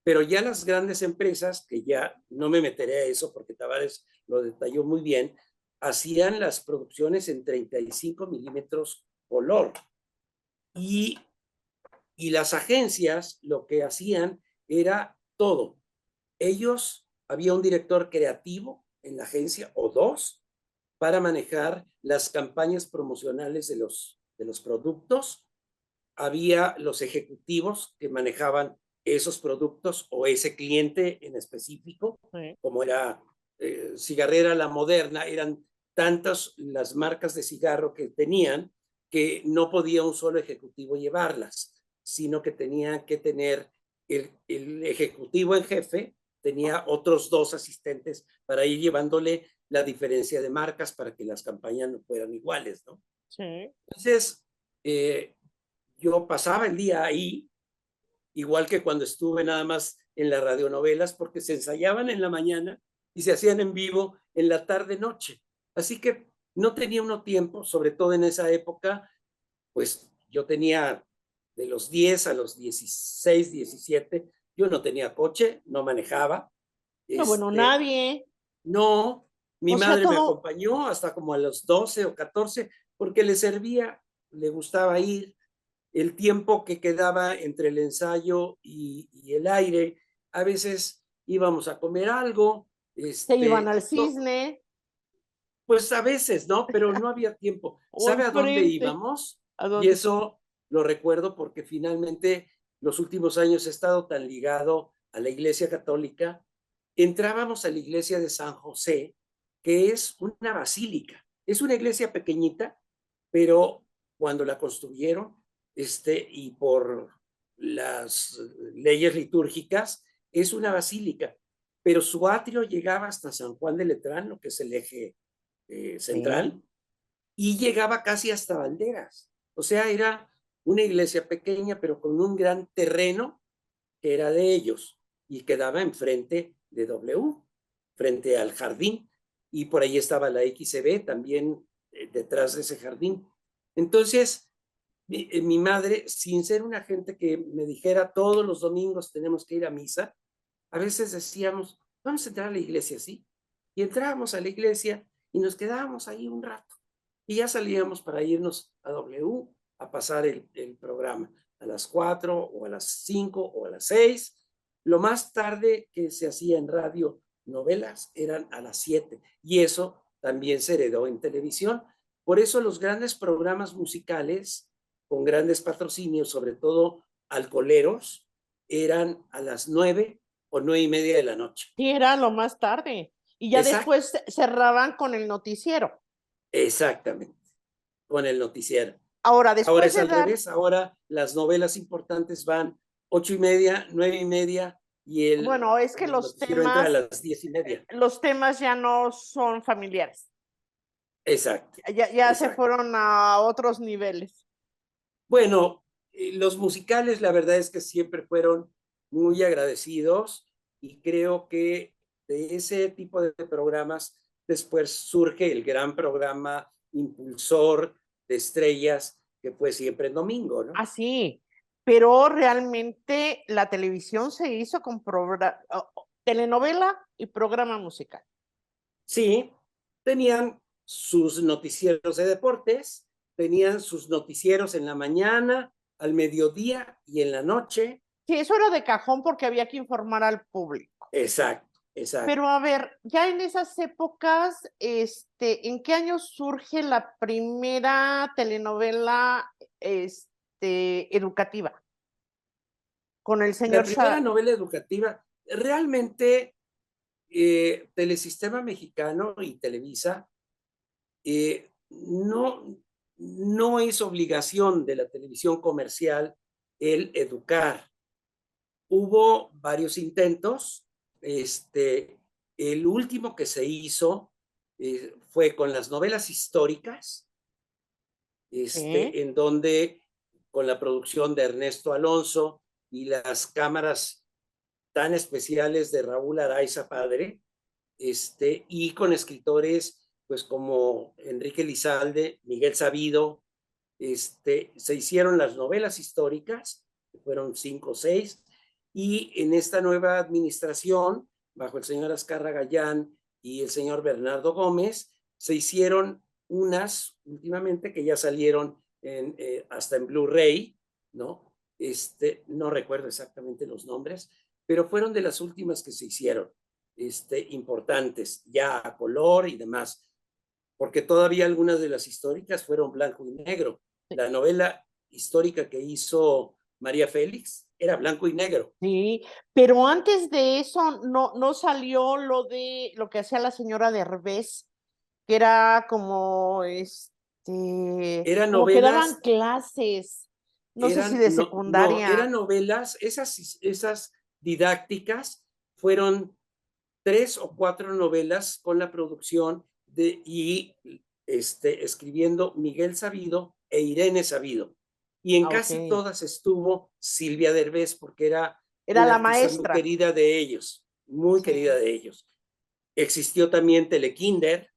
S2: Pero ya las grandes empresas, que ya no me meteré a eso porque Tavares lo detalló muy bien, hacían las producciones en 35 milímetros color. Y las agencias lo que hacían era todo. Había un director creativo en la agencia o dos para manejar las campañas promocionales de los productos. Había los ejecutivos que manejaban esos productos o ese cliente en específico,
S1: Sí.
S2: como era Cigarrera La Moderna, eran tantas las marcas de cigarro que tenían que no podía un solo ejecutivo llevarlas, sino que tenía que tener el ejecutivo en jefe, tenía otros 2 asistentes para ir llevándole la diferencia de marcas para que las campañas no fueran iguales, ¿no?
S1: Sí.
S2: Entonces, yo pasaba el día ahí igual que cuando estuve nada más en las radionovelas, porque se ensayaban en la mañana y se hacían en vivo en la tarde-noche. Así que no tenía uno tiempo, sobre todo en esa época, pues yo tenía de los 10 a los 16, 17, yo no tenía coche, no manejaba.
S1: No, bueno,
S2: Este,
S1: nadie.
S2: no, mi
S1: O sea,
S2: madre me
S1: todo,
S2: acompañó hasta como a los 12 o 14, porque le servía, le gustaba ir. El tiempo que quedaba entre el ensayo y el aire, a veces íbamos a comer algo,
S1: se iban al
S2: no,
S1: cisne
S2: pues a veces, ¿no? Pero no había tiempo.
S1: o
S2: ¿Sabe a dónde
S1: enfrente.
S2: íbamos?
S1: ¿A
S2: Y
S1: dónde?
S2: eso lo recuerdo porque finalmente los últimos años he estado tan ligado a la Iglesia Católica. Entrábamos a la iglesia de San José, que es una basílica. Es una iglesia pequeñita, pero cuando la construyeron, y por las leyes litúrgicas, es una basílica. Pero su atrio llegaba hasta San Juan de Letrán, lo que es el eje
S1: Sí.
S2: central, y llegaba casi hasta Valderas. O sea, era una iglesia pequeña, pero con un gran terreno que era de ellos y quedaba enfrente de W, frente al jardín, y por ahí estaba la XCB también detrás de ese jardín. Entonces, mi madre, sin ser una gente que me dijera todos los domingos tenemos que ir a misa, a veces decíamos, vamos a entrar a la iglesia, ¿sí? Y entrábamos a la iglesia y nos quedábamos ahí un rato. Y ya salíamos para irnos a W a pasar el programa a las 4 o a las 5 o a las 6. Lo más tarde que se hacía en radio novelas eran a las 7 y eso también se heredó en televisión. Por eso los grandes programas musicales con grandes patrocinios, sobre todo alcoholeros, eran a las 9 o 9:30 de la noche.
S1: Sí, era lo más tarde. Y ya
S2: Exacto.
S1: después cerraban con el noticiero.
S2: Exactamente, con el noticiero.
S1: Ahora,
S2: Ahora
S1: después
S2: es
S1: de
S2: al
S1: dar,
S2: revés, ahora las novelas importantes van 8:30, 9:30 y
S1: bueno, es que
S2: el noticiero entra a las 10:30.
S1: los temas ya no son familiares.
S2: Exacto,
S1: Ya se
S2: exacto.
S1: fueron a otros niveles.
S2: Bueno, los musicales la verdad es que siempre fueron muy agradecidos y creo que de ese tipo de programas después surge el gran programa impulsor de estrellas que fue Siempre en Domingo, ¿no?
S1: Así, pero realmente la televisión se hizo con telenovela y programa musical.
S2: Sí, tenían sus noticieros de deportes, tenían sus noticieros en la mañana, al mediodía y en la noche.
S1: Sí, eso era de cajón porque había que informar al público.
S2: Exacto, exacto.
S1: Pero a ver, ya en esas épocas, ¿en qué año surge la primera telenovela, educativa? Con el
S2: La
S1: señor
S2: primera novela educativa, realmente Telesistema Mexicano y Televisa no es obligación de la televisión comercial el educar. Hubo varios intentos. El último que se hizo fue con las novelas históricas,
S1: ¿Sí?
S2: en donde con la producción de Ernesto Alonso y las cámaras tan especiales de Raúl Araiza padre, y con escritores pues como Enrique Lizalde, Miguel Sabido, se hicieron las novelas históricas, que fueron 5 o 6, y en esta nueva administración, bajo el señor Azcarra Gallán y el señor Bernardo Gómez, se hicieron unas últimamente que ya salieron hasta en Blu-ray, ¿no? No recuerdo exactamente los nombres, pero fueron de las últimas que se hicieron, importantes, ya a color y demás, porque todavía algunas de las históricas fueron blanco y negro. La novela histórica que hizo María Félix era blanco y negro.
S1: Sí, pero antes de eso no salió lo que hacía la señora Derbez, que era como
S2: Eran
S1: como que daban
S2: novelas,
S1: clases, no sé si de
S2: no, eran
S1: secundaria.
S2: novelas, esas didácticas fueron 3 o 4 novelas con la producción y escribiendo Miguel Sabido e Irene Sabido. y en
S1: Ah,
S2: casi
S1: ok.
S2: todas estuvo Silvia Derbez, porque era
S1: Era
S2: una
S1: la
S2: artista muy
S1: maestra.
S2: querida de ellos, muy
S1: Sí.
S2: querida de ellos. Existió también Telekinder,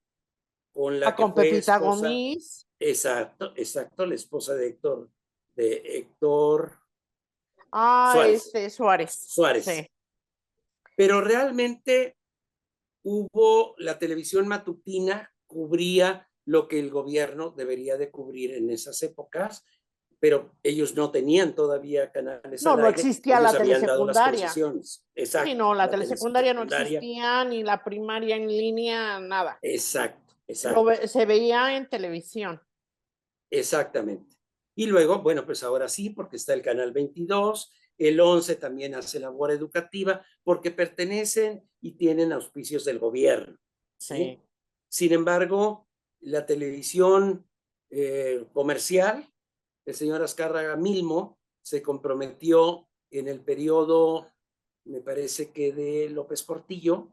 S2: con la
S1: Ah,
S2: que
S1: con
S2: fue
S1: Pepita
S2: esposa,
S1: Gomis.
S2: exacto, la esposa de Héctor
S1: Ah,
S2: Suárez,
S1: Suárez.
S2: Suárez.
S1: Sí.
S2: Pero realmente la televisión matutina cubría lo que el gobierno debería de cubrir en esas épocas, pero ellos no tenían todavía canales
S1: No,
S2: al
S1: no
S2: aire,
S1: existía
S2: ellos
S1: la
S2: habían dado las
S1: telesecundaria.
S2: concesiones.
S1: Sí,
S2: Exacto,
S1: no, la
S2: la
S1: telesecundaria no
S2: telesecundaria,
S1: existía, ni la primaria en línea, nada.
S2: exacto.
S1: Se veía en televisión.
S2: Exactamente. Y luego, bueno, pues ahora sí, porque está el canal 22, el 11 también hace labor educativa, porque pertenecen y tienen auspicios del gobierno, ¿sí?
S1: Sí.
S2: Sin embargo, la televisión comercial, el señor Azcárraga Milmo se comprometió en el periodo, me parece que de López Portillo,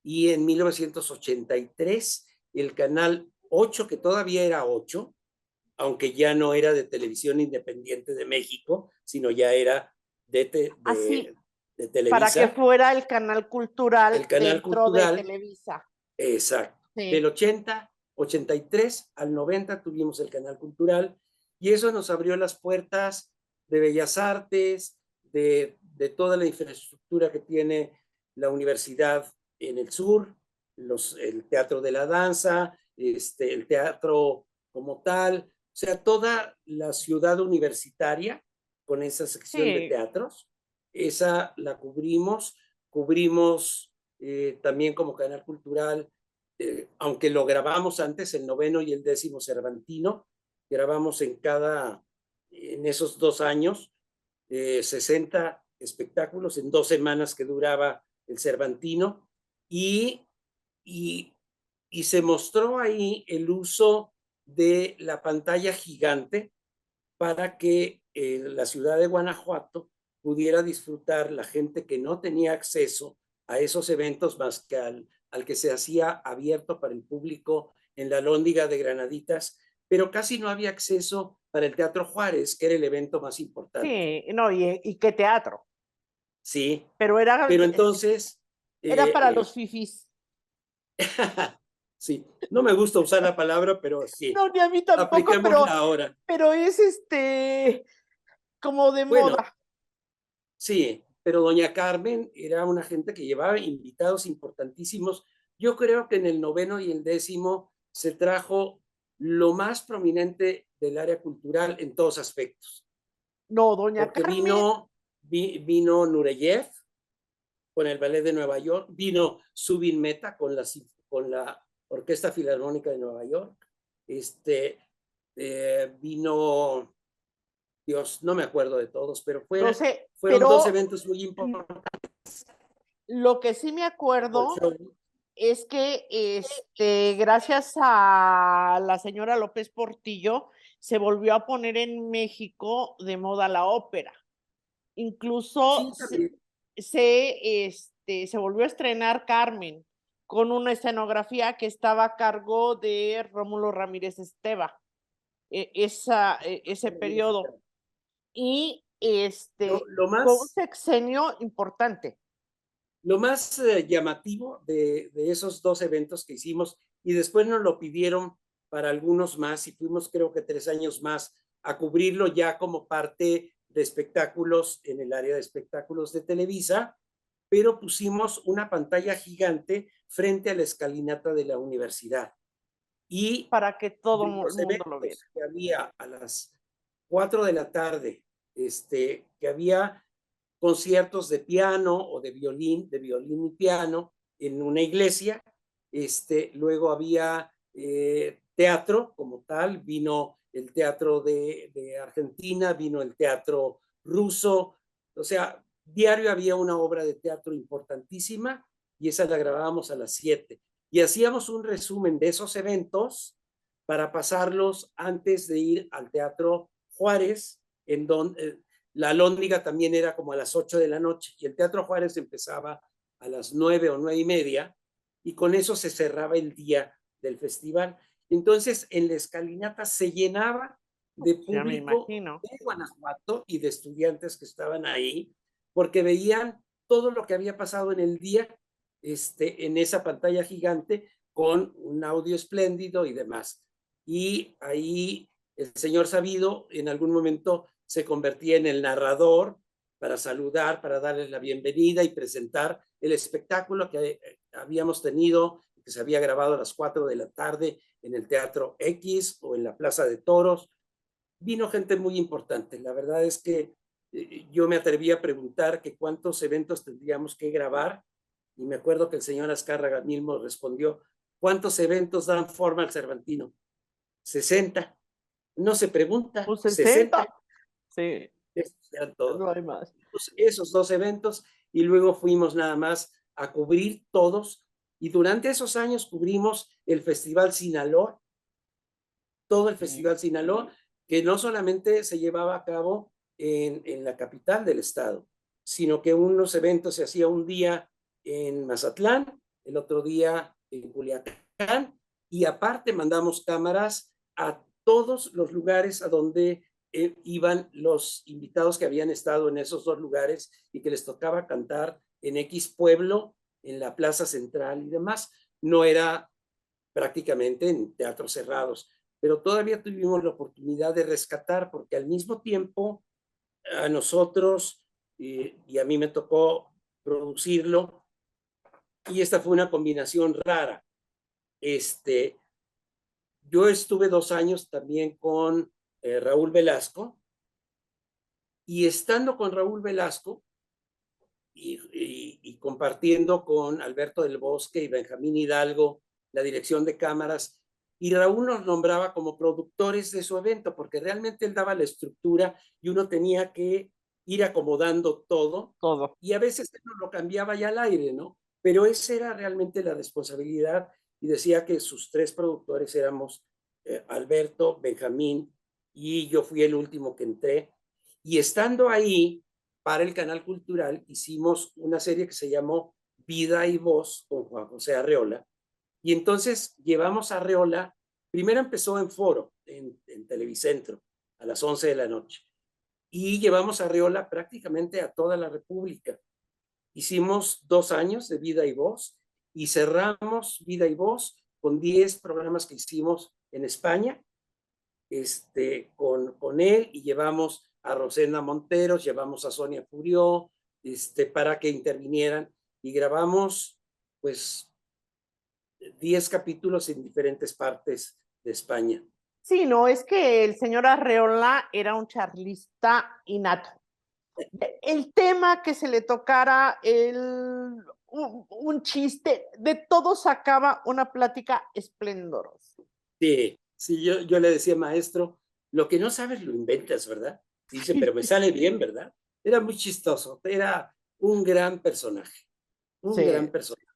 S2: y en 1983 el canal 8, que todavía era 8, aunque ya no era de Televisión Independiente de México, sino ya era
S1: Así,
S2: de
S1: para que
S2: Televisa,
S1: fuera el canal cultural
S2: el canal
S1: dentro de
S2: cultural,
S1: Televisa.
S2: exacto.
S1: Sí.
S2: Del 83 al 90 tuvimos el canal cultural y eso nos abrió las puertas de Bellas Artes, de toda la infraestructura que tiene la universidad en el sur, el teatro de la danza, el teatro como tal, o sea, toda la ciudad universitaria con esa sección de
S1: Sí,
S2: teatros, esa la cubrimos también como canal cultural, aunque lo grabamos antes, el 9º y el 10º Cervantino, grabamos en esos 2 años, 60 espectáculos en 2 semanas que duraba el Cervantino, y, y, y se mostró ahí el uso de la pantalla gigante para que la ciudad de Guanajuato pudiera disfrutar la gente que no tenía acceso a esos eventos más que al que se hacía abierto para el público en la Alhóndiga de Granaditas, pero casi no había acceso para el Teatro Juárez, que era el evento más importante.
S1: sí, no, y qué teatro.
S2: Sí,
S1: Pero
S2: pero entonces,
S1: era para los fifís.
S2: sí, no me gusta usar la palabra, pero sí,
S1: No, ni a mí tampoco,
S2: apliquémosla ahora.
S1: pero es como de
S2: Bueno,
S1: moda.
S2: sí, pero doña Carmen era una gente que llevaba invitados importantísimos. Yo creo que en el 9º y el 10º se trajo lo más prominente del área cultural en todos aspectos,
S1: No, doña
S2: porque
S1: Carmen,
S2: vino Nureyev con el Ballet de Nueva York, vino Zubin Mehta con la Orquesta Filarmónica de Nueva York, vino, Dios, no me acuerdo de todos, pero
S1: no sé,
S2: fueron 2
S1: pero
S2: eventos muy importantes.
S1: lo que sí me acuerdo es que gracias a la señora López Portillo se volvió a poner en México de moda la ópera. Incluso
S2: Sí, también.
S1: se volvió a estrenar Carmen con una escenografía que estaba a cargo de Rómulo Ramírez Esteva, ese periodo. Y
S2: Lo
S1: fue un
S2: más,
S1: sexenio importante.
S2: lo más llamativo de esos 2 eventos que hicimos, y después nos lo pidieron para algunos más, y fuimos creo que 3 años más a cubrirlo ya como parte de espectáculos en el área de espectáculos de Televisa, pero pusimos una pantalla gigante frente a la escalinata de la universidad. Y
S1: Para que todo
S2: de
S1: el
S2: los
S1: mundo lo viera.
S2: eventos que había a las 4 de la tarde, que había conciertos de piano o de violín y piano en una iglesia, luego había teatro como tal, vino el teatro de Argentina, vino el teatro ruso, o sea, diario había una obra de teatro importantísima y esa la grabábamos a las 7. Y hacíamos un resumen de esos eventos para pasarlos antes de ir al Teatro Juárez, en donde la Alhóndiga también era como a las 8 de la noche y el Teatro Juárez empezaba a las 9 o 9:30 y con eso se cerraba el día del festival. Entonces en la escalinata se llenaba de
S1: Ya me
S2: público
S1: imagino.
S2: de Guanajuato y de estudiantes que estaban ahí, porque veían todo lo que había pasado en el día, en esa pantalla gigante, con un audio espléndido y demás. Y ahí el señor Sabido en algún momento se convertía en el narrador para saludar, para darles la bienvenida y presentar el espectáculo que habíamos tenido, que se había grabado a las 4 de la tarde en el Teatro X o en la Plaza de Toros. Vino gente muy importante. La verdad es que yo me atreví a preguntar que cuántos eventos tendríamos que grabar y me acuerdo que el señor Azcárraga mismo respondió, ¿cuántos eventos dan forma al Cervantino? 60. No se pregunta,
S1: Pues
S2: 60.
S1: 60. Sí,
S2: Esos eran todos.
S1: no hay más.
S2: Esos 2 eventos y luego fuimos nada más a cubrir todos y durante esos años cubrimos el Festival Sinaloa, todo el Festival Sinaloa, que no solamente se llevaba a cabo en la capital del estado, sino que unos eventos se hacía un día en Mazatlán, el otro día en Culiacán, y aparte mandamos cámaras a todos los lugares a donde iban los invitados que habían estado en esos 2 lugares y que les tocaba cantar en X pueblo, en la plaza central y demás. No era prácticamente en teatros cerrados, pero todavía tuvimos la oportunidad de rescatar, porque al mismo tiempo a nosotros, y a mí me tocó producirlo, y esta fue una combinación rara. Yo estuve 2 años también con Raúl Velasco, y estando con Raúl Velasco y compartiendo con Alberto del Bosque y Benjamín Hidalgo la dirección de cámaras, y Raúl nos nombraba como productores de su evento, porque realmente él daba la estructura y uno tenía que ir acomodando todo,
S1: Todo.
S2: y a veces él lo cambiaba ya al aire, ¿no? Pero esa era realmente la responsabilidad, y decía que sus 3 productores éramos Alberto, Benjamín, y yo fui el último que entré, y estando ahí, para el Canal Cultural, hicimos una serie que se llamó Vida y Voz con Juan José Arreola, y entonces llevamos a Arreola, primero empezó en Foro, en Televicentro, a las 11 de la noche, y llevamos a Arreola prácticamente a toda la República. Hicimos 2 años de Vida y Voz, y cerramos Vida y Voz con 10 programas que hicimos en España, con él, y llevamos a Rosenda Monteros, llevamos a Sonia Furió, para que intervinieran, y grabamos, pues, 10 capítulos en diferentes partes de España.
S1: Sí, no, es que el señor Arreola era un charlista innato. El tema que se le tocara, un chiste, de todo sacaba una plática esplendorosa.
S2: Sí, sí, yo le decía, maestro, lo que no sabes lo inventas, ¿verdad? Dice, pero me sale bien, ¿verdad? Era muy chistoso, era un gran personaje, un
S1: Sí.
S2: gran personaje.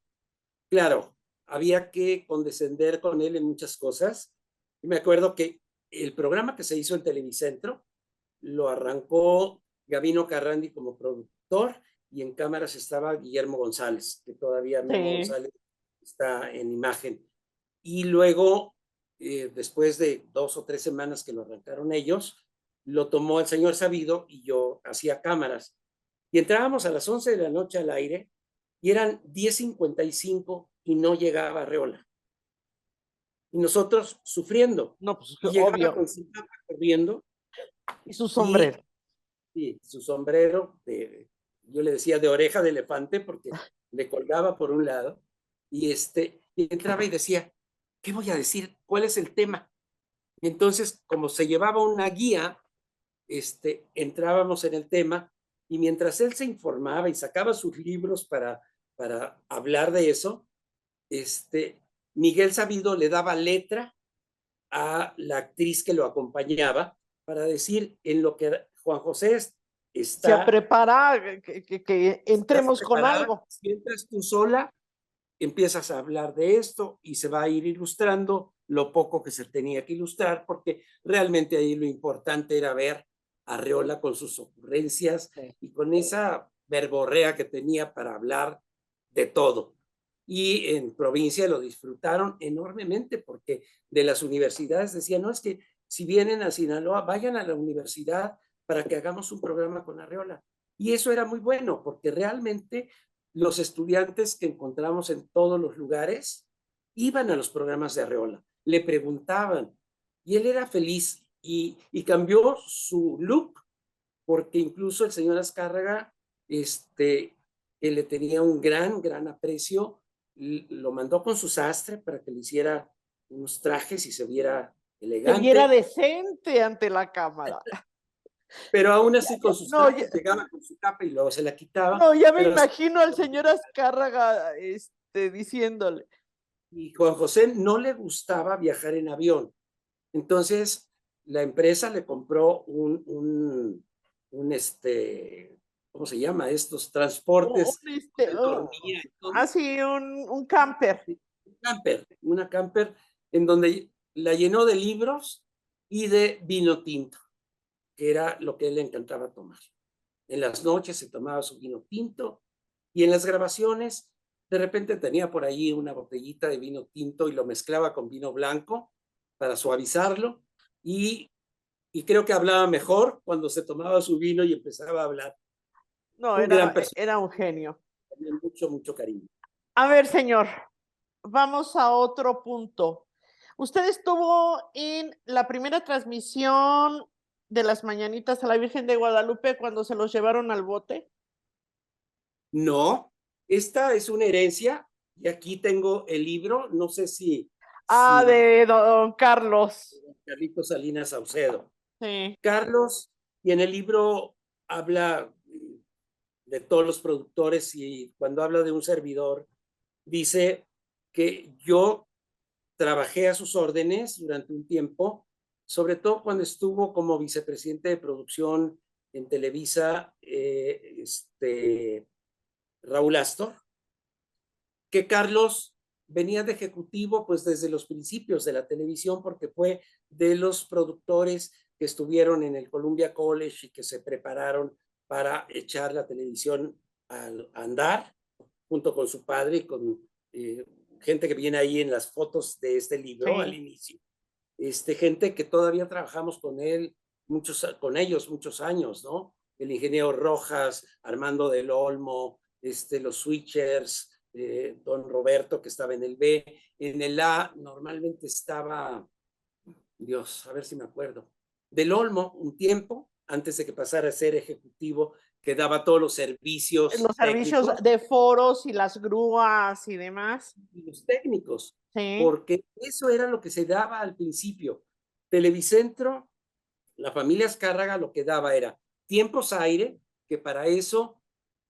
S2: Claro, había que condescender con él en muchas cosas. Y me acuerdo que el programa que se hizo en Televicentro lo arrancó Gabino Carrandi como productor, y en cámaras estaba Guillermo González, que todavía Memo
S1: Sí.
S2: González está en imagen. Y luego, después de 2 o 3 semanas que lo arrancaron ellos, lo tomó el señor Sabido y yo hacía cámaras. Y entrábamos a las 11 de la noche al aire y eran 10:55 y no llegaba Arreola. Y nosotros sufriendo.
S1: No, pues
S2: Y llegaba
S1: obvio.
S2: con su capa corriendo
S1: Y su sombrero.
S2: y su sombrero, yo le decía de oreja de elefante porque le colgaba por un lado, y entraba y decía, ¿qué voy a decir? ¿Cuál es el tema? Y entonces, como se llevaba una guía, entrábamos en el tema, y mientras él se informaba y sacaba sus libros para hablar de eso, Miguel Sabido le daba letra a la actriz que lo acompañaba para decir en lo que Juan José
S1: Se prepara, que entremos con algo.
S2: Si entras tú sola, empiezas a hablar de esto y se va a ir ilustrando lo poco que se tenía que ilustrar, porque realmente ahí lo importante era ver a Arreola con sus ocurrencias y con esa verborrea que tenía para hablar de todo. Y en provincia lo disfrutaron enormemente, porque de las universidades decían, no, es que si vienen a Sinaloa, vayan a la universidad para que hagamos un programa con Arreola. Y eso era muy bueno, porque realmente los estudiantes que encontramos en todos los lugares iban a los programas de Arreola, le preguntaban, y él era feliz y cambió su look, porque incluso el señor Azcárraga, que le tenía un gran aprecio, lo mandó con su sastre para que le hiciera unos trajes y se viera
S1: Se
S2: elegante.
S1: viera decente ante la cámara.
S2: Pero aún así con sus
S1: No,
S2: trajes llegaba con su capa y luego se la quitaba.
S1: No, ya me
S2: pero
S1: imagino al señor Azcárraga diciéndole.
S2: y Juan José no le gustaba viajar en avión. Entonces, la empresa le compró ¿cómo se llama? Estos transportes. Dormía,
S1: sí, un camper.
S2: Una camper en donde la llenó de libros y de vino tinto, que era lo que él le encantaba tomar. En las noches se tomaba su vino tinto y en las grabaciones de repente tenía por ahí una botellita de vino tinto y lo mezclaba con vino blanco para suavizarlo y creo que hablaba mejor cuando se tomaba su vino y empezaba a hablar.
S1: No, era un genio.
S2: Tenía mucho cariño.
S1: A ver, señor, vamos a otro punto. ¿Usted estuvo en la primera transmisión de las mañanitas a la Virgen de Guadalupe cuando se los llevaron al bote?
S2: No, esta es una herencia y aquí tengo el libro, no sé si...
S1: de don Carlos.
S2: Carlitos Salinas Saucedo.
S1: Sí.
S2: Carlos, y en el libro habla de todos los productores y cuando habla de un servidor, dice que yo trabajé a sus órdenes durante un tiempo, sobre todo cuando estuvo como vicepresidente de producción en Televisa, Raúl Astor, que Carlos venía de ejecutivo pues desde los principios de la televisión porque fue de los productores que estuvieron en el Columbia College y que se prepararon para echar la televisión a andar junto con su padre y con gente que viene ahí en las fotos de este libro al inicio. Gente que todavía trabajamos con ellos muchos años, ¿no? El ingeniero Rojas, Armando del Olmo, los switchers, don Roberto que estaba en el B, en el A normalmente estaba, Dios, a ver si me acuerdo, del Olmo un tiempo, antes de que pasara a ser ejecutivo, que daba todos los servicios.
S1: Los servicios de foros y las grúas y demás.
S2: Y los técnicos,
S1: sí.
S2: Porque eso era lo que se daba al principio. Televicentro, la familia Azcárraga lo que daba era tiempos aire, que para eso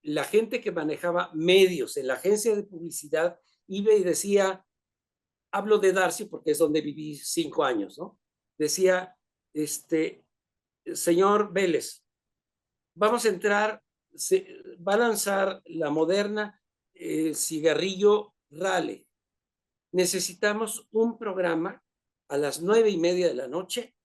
S2: la gente que manejaba medios en la agencia de publicidad iba y decía, hablo de Darcy porque es donde viví 5 años, ¿no? Decía, señor Vélez, vamos a entrar, va a lanzar la moderna cigarrillo Raleigh. Necesitamos un programa a las 9:30 de la noche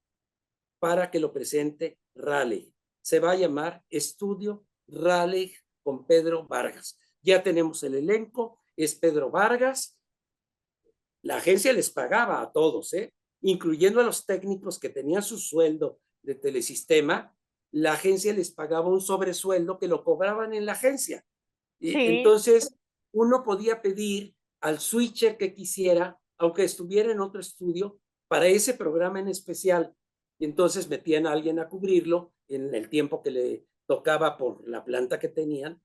S2: para que lo presente Raleigh. Se va a llamar Estudio Raleigh con Pedro Vargas. Ya tenemos el elenco, es Pedro Vargas. La agencia les pagaba a todos, incluyendo a los técnicos que tenían su sueldo de Telesistema. La agencia les pagaba un sobresueldo que lo cobraban en la agencia. Y entonces uno podía pedir al switcher que quisiera, aunque estuviera en otro estudio, para ese programa en especial. Y entonces metían a alguien a cubrirlo en el tiempo que le tocaba por la planta que tenían.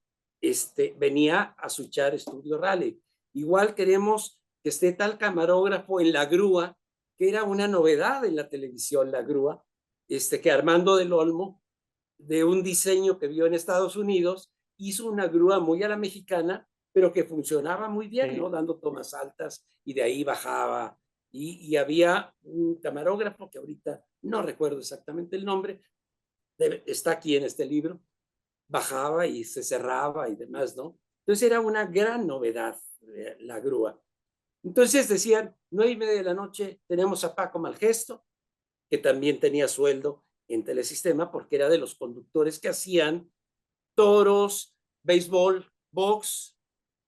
S2: Venía a switchar Estudio Raleigh. Igual queremos que esté tal camarógrafo en la grúa, que era una novedad en la televisión, la grúa, que Armando del Olmo, de un diseño que vio en Estados Unidos, hizo una grúa muy a la mexicana, pero que funcionaba muy bien, ¿no? Dando tomas altas y de ahí bajaba. Y había un camarógrafo que ahorita no recuerdo exactamente el nombre, está aquí en este libro, bajaba y se cerraba y demás, ¿no? Entonces era una gran novedad la grúa. Entonces decían, 9:30 de la noche tenemos a Paco Malgesto, que también tenía sueldo en Telesistema porque era de los conductores que hacían toros, béisbol, box,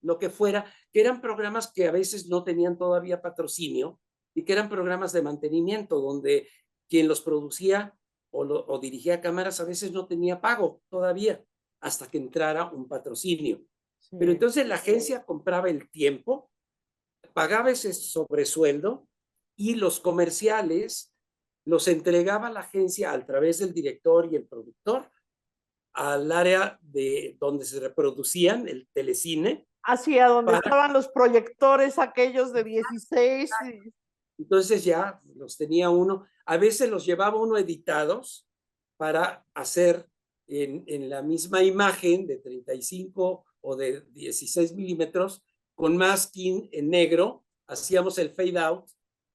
S2: lo que fuera, que eran programas que a veces no tenían todavía patrocinio y que eran programas de mantenimiento donde quien los producía o dirigía cámaras a veces no tenía pago todavía hasta que entrara un patrocinio. Pero entonces la agencia compraba el tiempo, pagaba ese sobresueldo y los comerciales los entregaba a la agencia a través del director y el productor al área de donde se reproducían, el telecine.
S1: Hacia donde estaban los proyectores aquellos de 16.
S2: Entonces ya los tenía uno, a veces los llevaba uno editados para hacer en la misma imagen de 35 o de 16 milímetros con masking en negro, hacíamos el fade out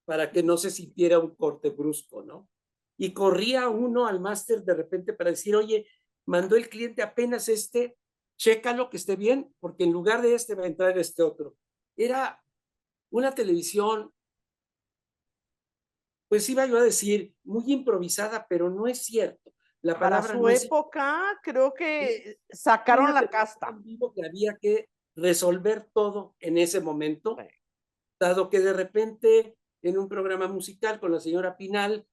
S2: para que no se sintiera un corte brusco, ¿no? Y corría uno al máster de repente para decir, oye, mandó el cliente apenas este, chécalo que esté bien, porque en lugar de este va a entrar este otro. Era una televisión, pues iba yo a decir, muy improvisada, pero no es cierto. La
S1: Para
S2: palabra
S1: su
S2: no es
S1: época, creo que sacaron
S2: una
S1: la
S2: televisión
S1: casta.
S2: en vivo que había que resolver todo en ese momento, dado que de repente en un programa musical con la señora Pinal,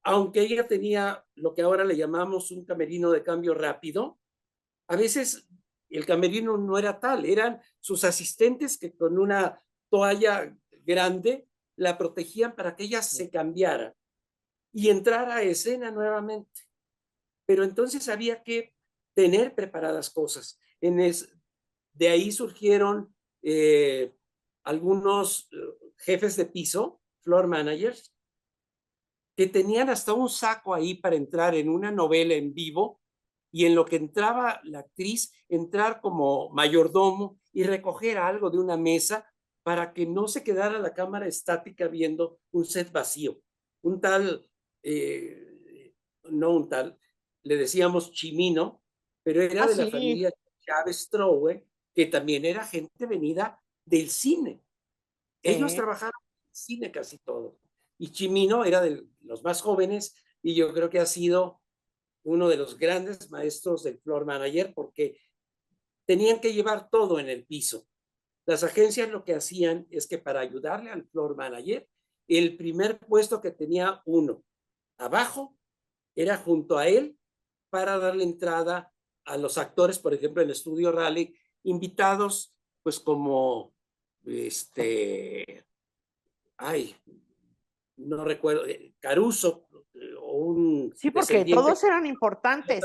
S2: aunque ella tenía lo que ahora le llamamos un camerino de cambio rápido, a veces el camerino no era tal, eran sus asistentes que con una toalla grande la protegían para que ella se cambiara y entrara a escena nuevamente. Pero entonces había que tener preparadas cosas. De ahí surgieron algunos jefes de piso, floor managers, que tenían hasta un saco ahí para entrar en una novela en vivo y en lo que entraba la actriz, entrar como mayordomo y recoger algo de una mesa para que no se quedara la cámara estática viendo un set vacío. Un tal, no un tal, le decíamos Chimino, pero era de la
S1: Sí.
S2: familia Chávez Strowe, que también era gente venida del cine. Ellos trabajaron en cine casi todo. Y Chimino era de los más jóvenes y yo creo que ha sido uno de los grandes maestros del floor manager porque tenían que llevar todo en el piso. Las agencias lo que hacían es que para ayudarle al floor manager, el primer puesto que tenía uno abajo era junto a él para darle entrada a los actores, por ejemplo, en Estudio Raleigh, invitados, pues como, ay, no recuerdo, Caruso, o un
S1: Sí, porque
S2: descendiente.
S1: todos eran
S2: Lo
S1: importantes.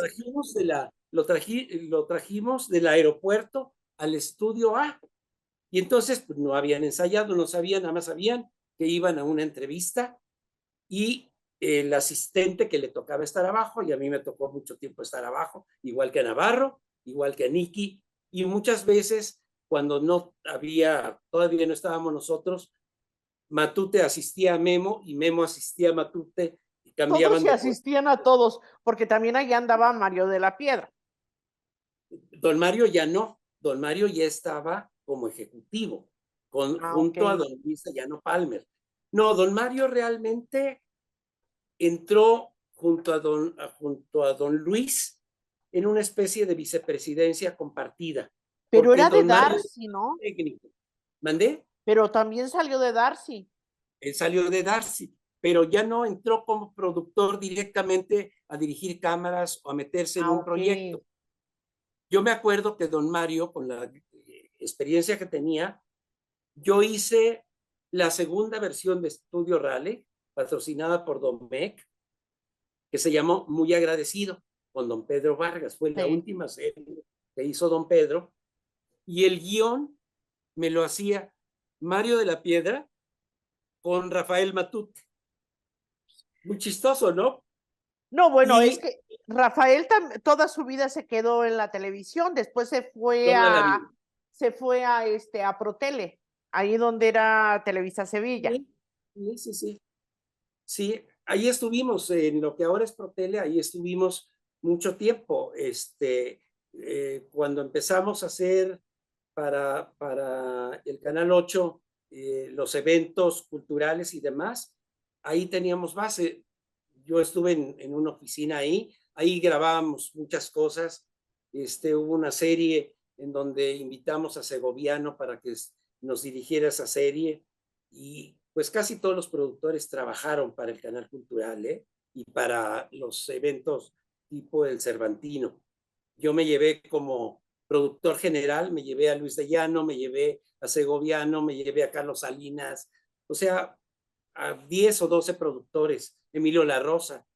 S2: trajimos del aeropuerto al estudio A. Y entonces pues, no habían ensayado, no sabían, nada más sabían que iban a una entrevista y el asistente que le tocaba estar abajo, y a mí me tocó mucho tiempo estar abajo, igual que a Navarro, igual que a Nicky, y muchas veces cuando no había, todavía no estábamos nosotros, Matute asistía a Memo y Memo asistía a Matute y cambiaban.
S1: Todos se asistían a todos, porque también allá andaba Mario de la Piedra.
S2: Don Mario ya no, Don Mario ya estaba como ejecutivo, junto a don Luis Ayano Palmer. No, Don Mario realmente entró junto a don Luis en una especie de vicepresidencia compartida.
S1: Pero era de
S2: don Mario
S1: Darcy, ¿no?
S2: Técnico. ¿Mandé?
S1: Pero también salió de Darcy.
S2: Él salió de Darcy, pero ya no entró como productor directamente a dirigir cámaras o a meterse en un proyecto. Yo me acuerdo que don Mario, con la experiencia que tenía, yo hice la segunda versión de Estudio Raleigh, patrocinada por Don Mec, que se llamó Muy Agradecido, con don Pedro Vargas. Fue la última serie que hizo don Pedro. Y el guión me lo hacía Mario de la Piedra con Rafael Matute. Muy chistoso, ¿no?
S1: No, bueno, es que Rafael toda su vida se quedó en la televisión, después se fue a Protele, ahí donde era Televisa Sevilla.
S2: Sí, ahí estuvimos, en lo que ahora es Protele, ahí estuvimos mucho tiempo. Cuando empezamos a hacer para el Canal 8 los eventos culturales y demás, ahí teníamos base. Yo estuve en una oficina ahí grabábamos muchas cosas. Hubo una serie en donde invitamos a Segoviano para que nos dirigiera esa serie y pues casi todos los productores trabajaron para el Canal Cultural, ¿eh? Y para los eventos tipo el Cervantino. Yo me llevé como productor general, me llevé a Luis de Llano, me llevé a Segoviano, me llevé a Carlos Salinas, o sea, a 10 o 12 productores, Emilio La Rosa,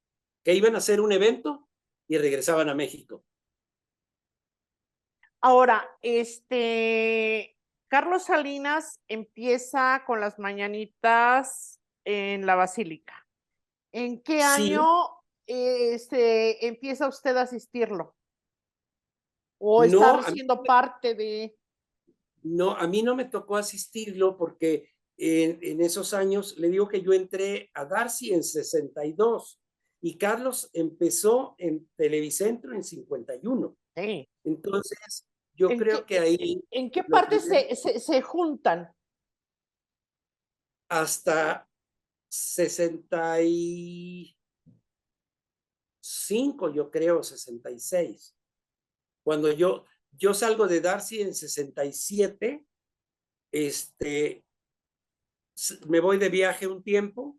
S2: que iban a hacer un evento y regresaban a México.
S1: Ahora, Carlos Salinas empieza con las mañanitas en la Basílica. ¿En qué
S2: Sí,
S1: año empieza usted a asistirlo? ¿O
S2: no,
S1: estar siendo parte de...?
S2: no, a mí no me tocó asistirlo porque en esos años, le digo que yo entré a Darcy en 62 y Carlos empezó en Televicentro en 51.
S1: Sí.
S2: Entonces, yo
S1: ¿En
S2: creo
S1: qué,
S2: que ahí
S1: en qué
S2: lo
S1: parte
S2: primero,
S1: se juntan?
S2: hasta 65, yo creo, 66. Cuando yo salgo de Darcy en 67, me voy de viaje un tiempo,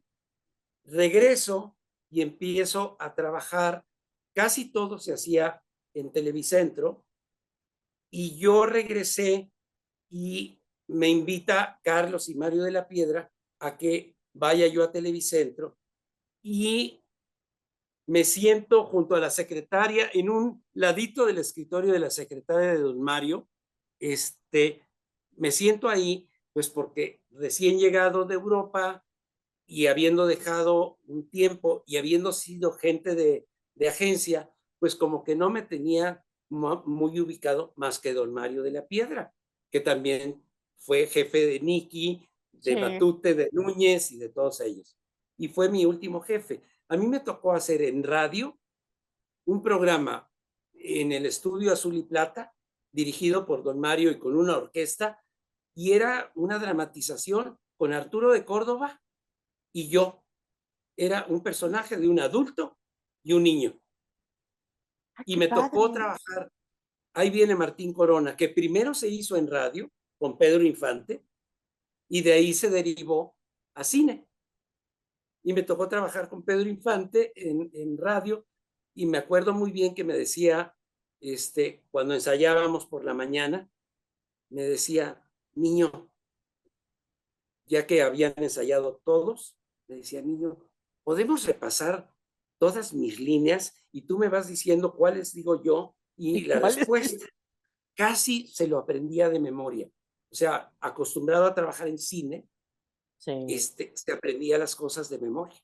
S2: regreso y empiezo a trabajar. Casi todo se hacía en Televicentro y yo regresé y me invita Carlos y Mario de la Piedra a que vaya yo a Televicentro y me siento junto a la secretaria en un ladito del escritorio de la secretaria de don Mario. Me siento ahí pues porque recién llegado de Europa y habiendo dejado un tiempo y habiendo sido gente de agencia, pues como que no me tenía muy ubicado más que don Mario de la Piedra, que también fue jefe de Nicky, de
S1: Sí.
S2: Batute, de Núñez y de todos ellos. Y fue mi último jefe. A mí me tocó hacer en radio un programa en el estudio Azul y Plata, dirigido por don Mario y con una orquesta, y era una dramatización con Arturo de Córdoba y yo. Era un personaje de un adulto y un niño.
S1: ¡Ay,
S2: Y
S1: qué
S2: me tocó
S1: padre!
S2: trabajar, ahí viene Martín Corona, que primero se hizo en radio con Pedro Infante y de ahí se derivó a cine. Y me tocó trabajar con Pedro Infante en radio y me acuerdo muy bien que me decía, cuando ensayábamos por la mañana, me decía, niño, ya que habían ensayado todos, me decía, niño, ¿podemos repasar todas mis líneas y tú me vas diciendo cuáles digo yo? Y
S1: ¿Y
S2: la
S1: cuál es?
S2: respuesta casi se lo aprendía de memoria. O sea, acostumbrado a trabajar en cine,
S1: Sí.
S2: se aprendía las cosas de memoria.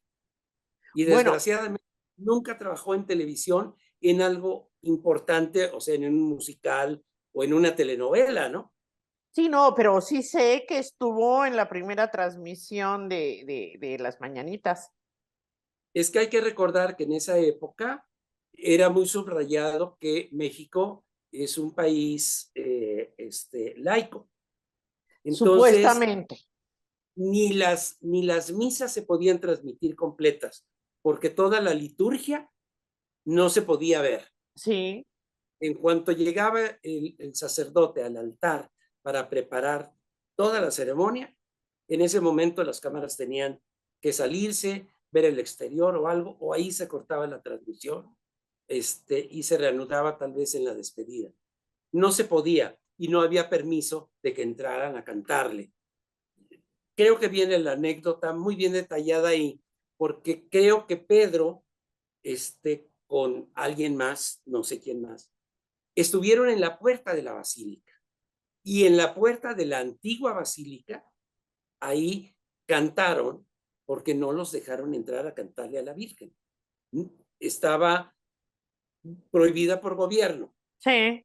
S2: Y
S1: Bueno,
S2: desgraciadamente nunca trabajó en televisión en algo importante, o sea, en un musical o en una telenovela, ¿no?
S1: sí, no, pero sí sé que estuvo en la primera transmisión de las mañanitas.
S2: Es que hay que recordar que en esa época era muy subrayado que México es un país laico. Entonces,
S1: Supuestamente.
S2: ni las misas se podían transmitir completas, porque toda la liturgia no se podía ver.
S1: Sí.
S2: En cuanto llegaba el sacerdote al altar para preparar toda la ceremonia, en ese momento las cámaras tenían que salirse, ver el exterior o algo, o ahí se cortaba la transmisión, y se reanudaba tal vez en la despedida. No se podía y no había permiso de que entraran a cantarle. Creo que viene la anécdota muy bien detallada ahí, porque creo que Pedro, con alguien más, no sé quién más, estuvieron en la puerta de la basílica y en la puerta de la antigua basílica, ahí cantaron porque no los dejaron entrar a cantarle a la Virgen. Estaba prohibida por gobierno.
S1: Sí.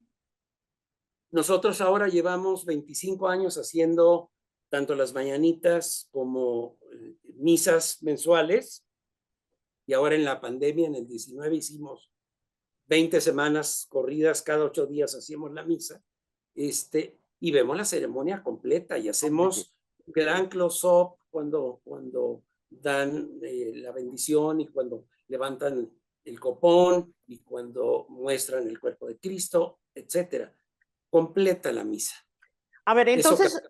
S2: Nosotros ahora llevamos 25 años haciendo tanto las mañanitas como misas mensuales y ahora en la pandemia, en el 19, hicimos 20 semanas corridas, cada 8 días hacíamos la misa, y vemos la ceremonia completa y hacemos un gran close-up cuando dan la bendición y cuando levantan el copón y cuando muestran el cuerpo de Cristo, etcétera. Completa la misa.
S1: A ver,
S2: Eso
S1: entonces,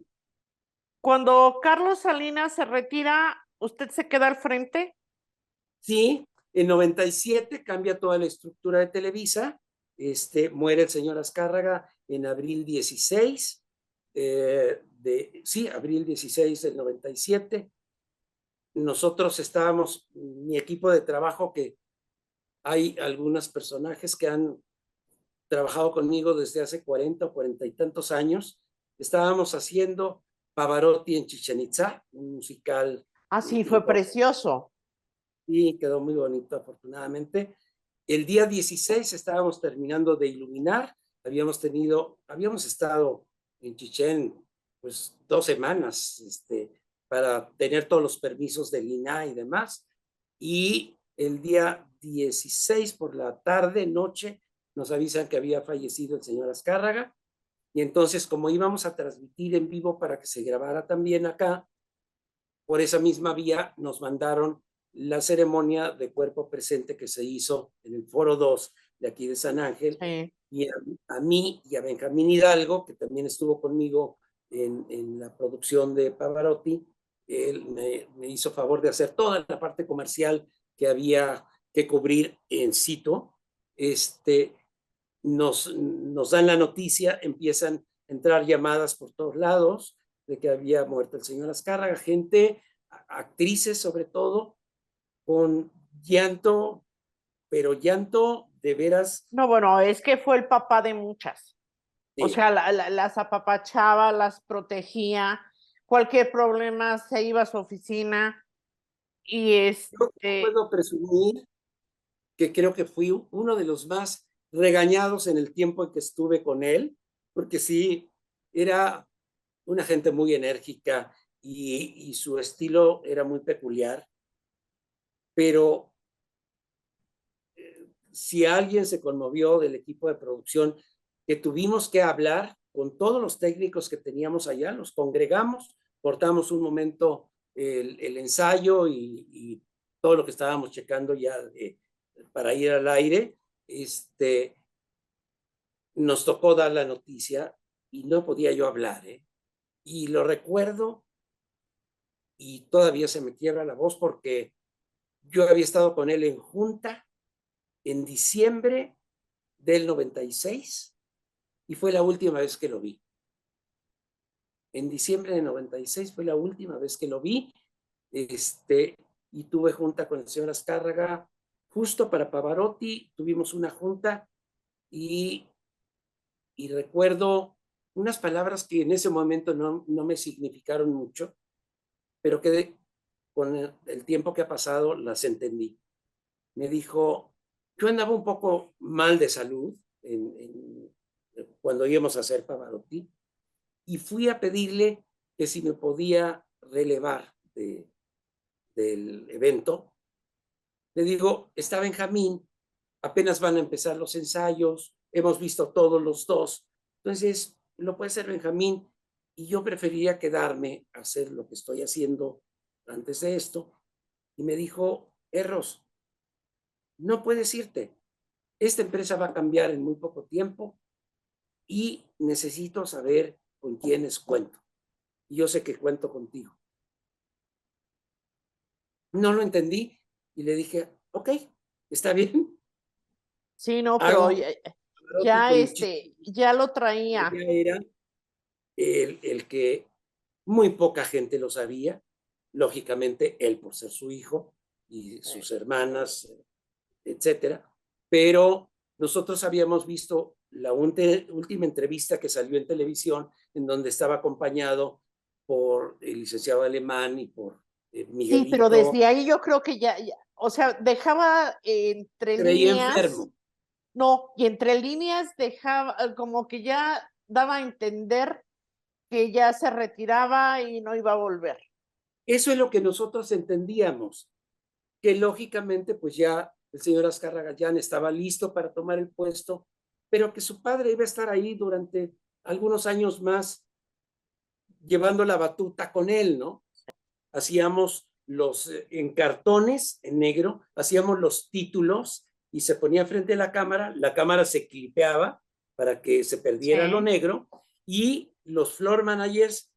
S1: Cuando Carlos Salinas se retira, ¿usted se queda al frente?
S2: Sí, en 97 cambia toda la estructura de Televisa, muere el señor Azcárraga en abril 16, abril 16 del 97. Nosotros estábamos, mi equipo de trabajo, que hay algunos personajes que han trabajado conmigo desde hace 40 o 40 y tantos años, estábamos haciendo Pavarotti en Chichén Itzá, un musical.
S1: Ah, sí, fue precioso.
S2: Y quedó muy bonito, afortunadamente. El día 16 estábamos terminando de iluminar, habíamos estado en Chichén pues 2 semanas para tener todos los permisos del INAH y demás, y el día 16 por la tarde, noche, nos avisan que había fallecido el señor Azcárraga, y entonces como íbamos a transmitir en vivo para que se grabara también acá, por esa misma vía nos mandaron la ceremonia de cuerpo presente que se hizo en el Foro 2 de aquí de San Ángel,
S1: Sí.
S2: y a mí y a Benjamín Hidalgo, que también estuvo conmigo en la producción de Pavarotti. Él me hizo favor de hacer toda la parte comercial que había que cubrir en situ. Nos dan la noticia, empiezan a entrar llamadas por todos lados de que había muerto el señor Azcárraga, gente, actrices sobre todo, con llanto, pero llanto de veras.
S1: No, bueno, es que fue el papá de muchas. O
S2: Sí.
S1: sea, las apapachaba, las protegía, cualquier problema se iba a su oficina y
S2: Yo puedo presumir que creo que fui uno de los más regañados en el tiempo en que estuve con él, porque sí, era una gente muy enérgica y su estilo era muy peculiar, pero si alguien se conmovió del equipo de producción, que tuvimos que hablar con todos los técnicos que teníamos allá, los congregamos, cortamos un momento el ensayo y todo lo que estábamos checando ya para ir al aire, nos tocó dar la noticia y no podía yo hablar, y lo recuerdo y todavía se me quiebra la voz porque yo había estado con él en junta en diciembre del 96 y fue la última vez que lo vi. En diciembre del 96 fue la última vez que lo vi, y tuve junta con el señor Azcárraga justo para Pavarotti, tuvimos una junta y recuerdo unas palabras que en ese momento no me significaron mucho, pero que con el tiempo que ha pasado las entendí. Me dijo, yo andaba un poco mal de salud cuando íbamos a hacer Pavarotti y fui a pedirle que si me podía relevar del evento. Le digo, está Benjamín, apenas van a empezar los ensayos, hemos visto todos los dos, entonces lo puede hacer Benjamín y yo preferiría quedarme a hacer lo que estoy haciendo antes de esto. Y me dijo, Erros, no puedes irte, esta empresa va a cambiar en muy poco tiempo y necesito saber con quiénes cuento. Y yo sé que cuento contigo. No lo entendí y le dije, ok, está bien.
S1: Sí, no, pero ya
S2: ya
S1: lo traía.
S2: era el que muy poca gente lo sabía, lógicamente él por ser su hijo y sus hermanas, etcétera, pero nosotros habíamos visto la última entrevista que salió en televisión en donde estaba acompañado por el licenciado Alemán y por Miguelito.
S1: Sí, pero desde ahí yo creo que ya o sea, dejaba entre
S2: creía
S1: líneas.
S2: Enfermo.
S1: No, y entre líneas dejaba, como que ya daba a entender que ya se retiraba y no iba a volver.
S2: Eso es lo que nosotros entendíamos, que lógicamente pues ya el señor Azcárraga ya estaba listo para tomar el puesto, pero que su padre iba a estar ahí durante algunos años más llevando la batuta con él, ¿no? Hacíamos en cartones, en negro, hacíamos los títulos y se ponía frente a la cámara se clipeaba para que se perdiera lo negro y los floor managers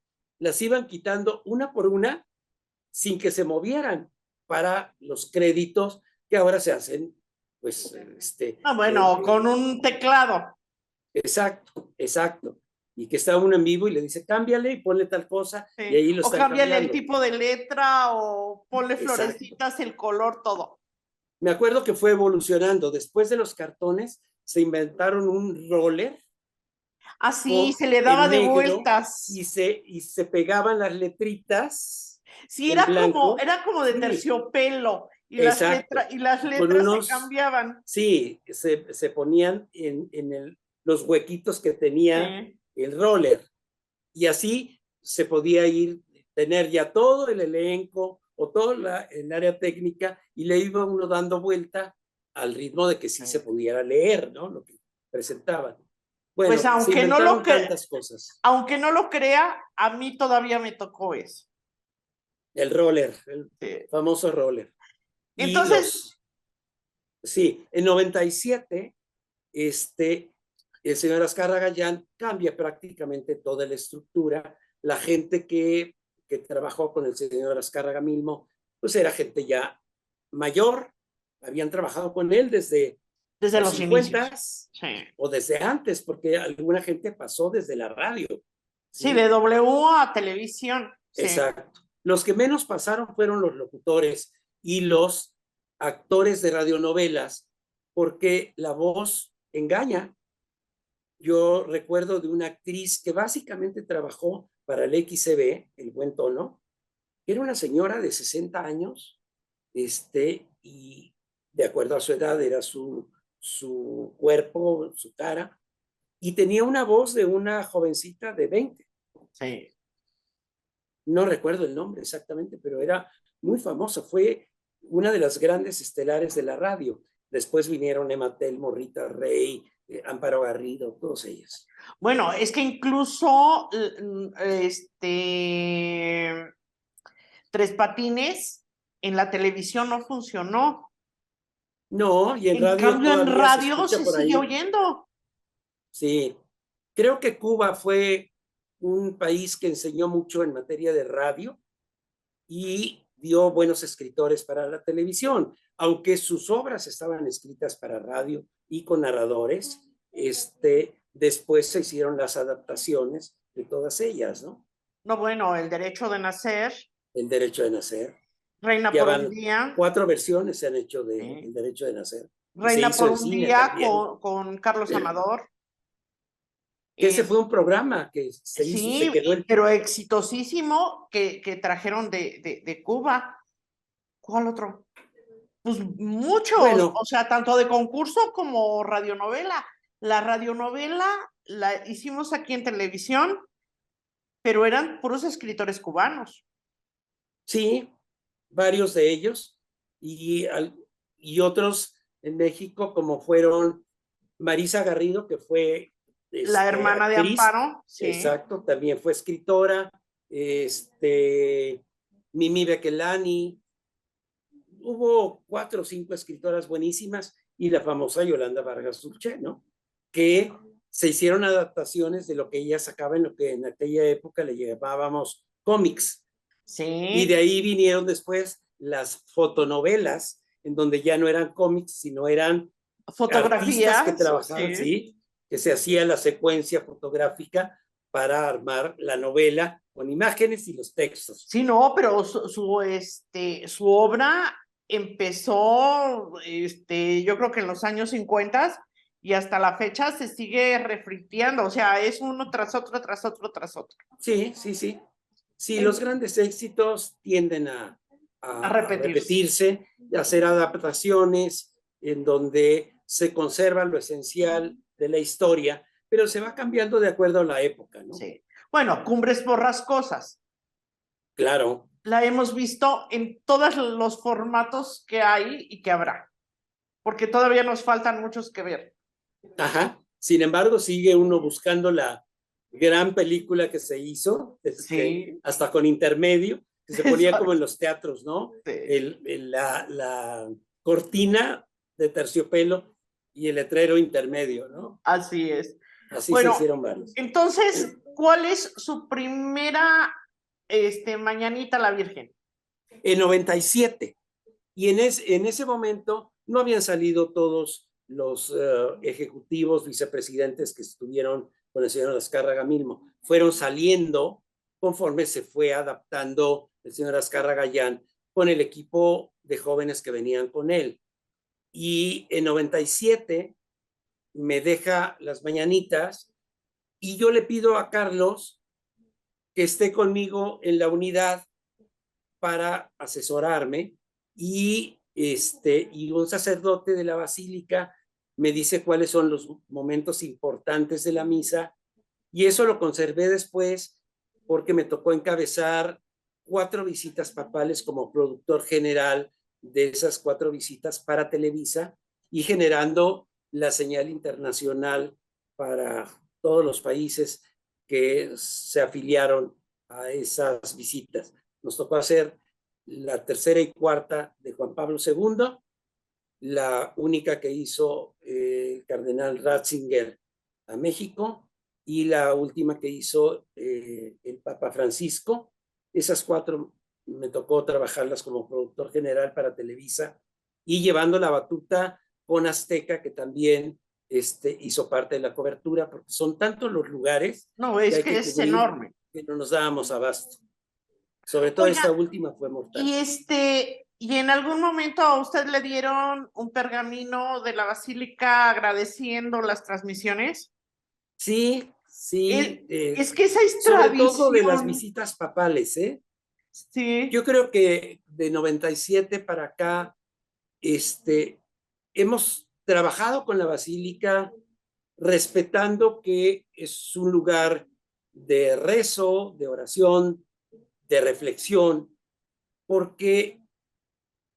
S2: las iban quitando una por una sin que se movieran para los créditos que ahora se hacen, pues,
S1: bueno, con un teclado.
S2: Exacto, exacto. Y que está uno en vivo y le dice, cámbiale y ponle tal cosa,
S1: Sí.
S2: y ahí lo
S1: O
S2: están
S1: cámbiale el
S2: cambiando.
S1: tipo de letra, o ponle
S2: Exacto.
S1: florecitas, el color, todo.
S2: Me acuerdo que fue evolucionando. Después de los cartones, se inventaron un roller.
S1: Así, se le daba de vueltas.
S2: Y se pegaban las letritas.
S1: Sí,
S2: en blanco.
S1: era como de
S2: Sí.
S1: terciopelo. Y
S2: Exacto.
S1: las
S2: Con
S1: letras se cambiaban.
S2: Sí, se ponían en los huequitos que tenía
S1: Sí.
S2: el roller. Y así se podía tener ya todo el elenco o todo el área técnica, y le iba uno dando vuelta al ritmo de que sí se pudiera leer, ¿no? Lo que presentaban. Bueno,
S1: Pues aunque no lo
S2: tantas cosas.
S1: Aunque no lo crea, a mí todavía me tocó eso.
S2: El roller, el famoso roller.
S1: Entonces,
S2: sí, en 97, el señor Azcárraga Gallán cambia prácticamente toda la estructura. La gente que trabajó con el señor Azcárraga Milmo, pues era gente ya mayor, habían trabajado con él desde
S1: los
S2: 50
S1: inicios. Sí.
S2: O desde antes, porque alguna gente pasó desde la radio.
S1: Sí, de W a televisión.
S2: Exacto. Sí. Los que menos pasaron fueron los locutores y los actores de radionovelas, porque la voz engaña. Yo recuerdo de una actriz que básicamente trabajó para el XCB, El Buen Tono, que era una señora de 60 años, y de acuerdo a su edad era su cuerpo, su cara, y tenía una voz de una jovencita de 20.
S1: Sí.
S2: No recuerdo el nombre exactamente, pero era muy famosa. Fue una de las grandes estelares de la radio. Después vinieron Emma Telmo, Rita Rey, Amparo Garrido, todos ellos.
S1: Bueno, es que incluso Tres Patines en la televisión no funcionó.
S2: No, y en radio
S1: cambio, en radio se sigue
S2: ahí.
S1: oyendo.
S2: Sí, creo que Cuba fue un país que enseñó mucho en materia de radio y dio buenos escritores para la televisión, aunque sus obras estaban escritas para radio y con narradores. Después se hicieron las adaptaciones de todas ellas, ¿no?
S1: No, bueno, El Derecho de Nacer.
S2: El Derecho de Nacer.
S1: Reina por un Día.
S2: 4 versiones se han hecho de El Derecho de Nacer.
S1: Reina por un Día con Carlos Amador.
S2: Que ese fue un programa que se hizo y se quedó
S1: pero exitosísimo que trajeron de Cuba. ¿Cuál otro? Pues muchos, bueno, o sea, tanto de concurso como radionovela. La radionovela la hicimos aquí en televisión, pero eran puros escritores cubanos.
S2: Sí, varios de ellos, y otros en México, como fueron Marisa Garrido, que fue
S1: la hermana actriz, de Amparo.
S2: Sí. Exacto, también fue escritora, Mimi Bekelani. Hubo 4 o 5 escritoras buenísimas, y la famosa Yolanda Vargas Dulce, ¿no? Que se hicieron adaptaciones de lo que ella sacaba en lo que en aquella época le llamábamos cómics.
S1: Sí.
S2: Y de ahí vinieron después las fotonovelas, en donde ya no eran cómics, sino eran
S1: fotografías
S2: que trabajaban, sí, que se hacía la secuencia fotográfica para armar la novela con imágenes y los textos.
S1: Sí, no, pero su obra empezó, yo creo que en los años 50 y hasta la fecha se sigue refriteando, o sea, es uno tras otro, tras otro, tras otro.
S2: Sí, sí, sí. Sí, los grandes éxitos tienden a repetirse, a hacer adaptaciones en donde se conserva lo esencial de la historia, pero se va cambiando de acuerdo a la época, ¿no?
S1: Sí. Bueno, Cumbres Borrascosas.
S2: Claro.
S1: La hemos visto en todos los formatos que hay y que habrá, porque todavía nos faltan muchos que ver.
S2: Ajá. Sin embargo, sigue uno buscando la gran película que se hizo,
S1: sí,
S2: hasta con intermedio, que se ponía como en los teatros, ¿no?
S1: Sí.
S2: La cortina de terciopelo y el letrero intermedio, ¿no?
S1: Así es.
S2: Así bueno, se hicieron varios.
S1: Entonces, ¿cuál es su primera Mañanita a la Virgen.
S2: En 97. Y en ese momento no habían salido todos los ejecutivos, vicepresidentes que estuvieron con el señor Azcárraga Milmo. Fueron saliendo conforme se fue adaptando el señor Azcárraga Gallán con el equipo de jóvenes que venían con él. Y en 97 me deja las mañanitas y yo le pido a Carlos que esté conmigo en la unidad para asesorarme y un sacerdote de la basílica me dice cuáles son los momentos importantes de la misa y eso lo conservé después porque me tocó encabezar 4 visitas papales como productor general de esas 4 visitas para Televisa y generando la señal internacional para todos los países que se afiliaron a esas visitas. Nos tocó hacer la 3ª y 4ª de Juan Pablo II, la única que hizo el cardenal Ratzinger a México y la última que hizo el Papa Francisco. Esas 4 me tocó trabajarlas como productor general para Televisa y llevando la batuta con Azteca, que también hizo parte de la cobertura, porque son tantos los lugares
S1: No, es que es enorme.
S2: Que no nos dábamos abasto. Sobre todo esta última fue mortal.
S1: Y en algún momento a usted le dieron un pergamino de la Basílica agradeciendo las transmisiones.
S2: Sí, sí.
S1: Es que esa es
S2: sobre
S1: tradición.
S2: todo de las visitas papales, ¿eh?
S1: Sí.
S2: Yo creo que de 97 para acá, hemos trabajado con la Basílica respetando que es un lugar de rezo, de oración, de reflexión, porque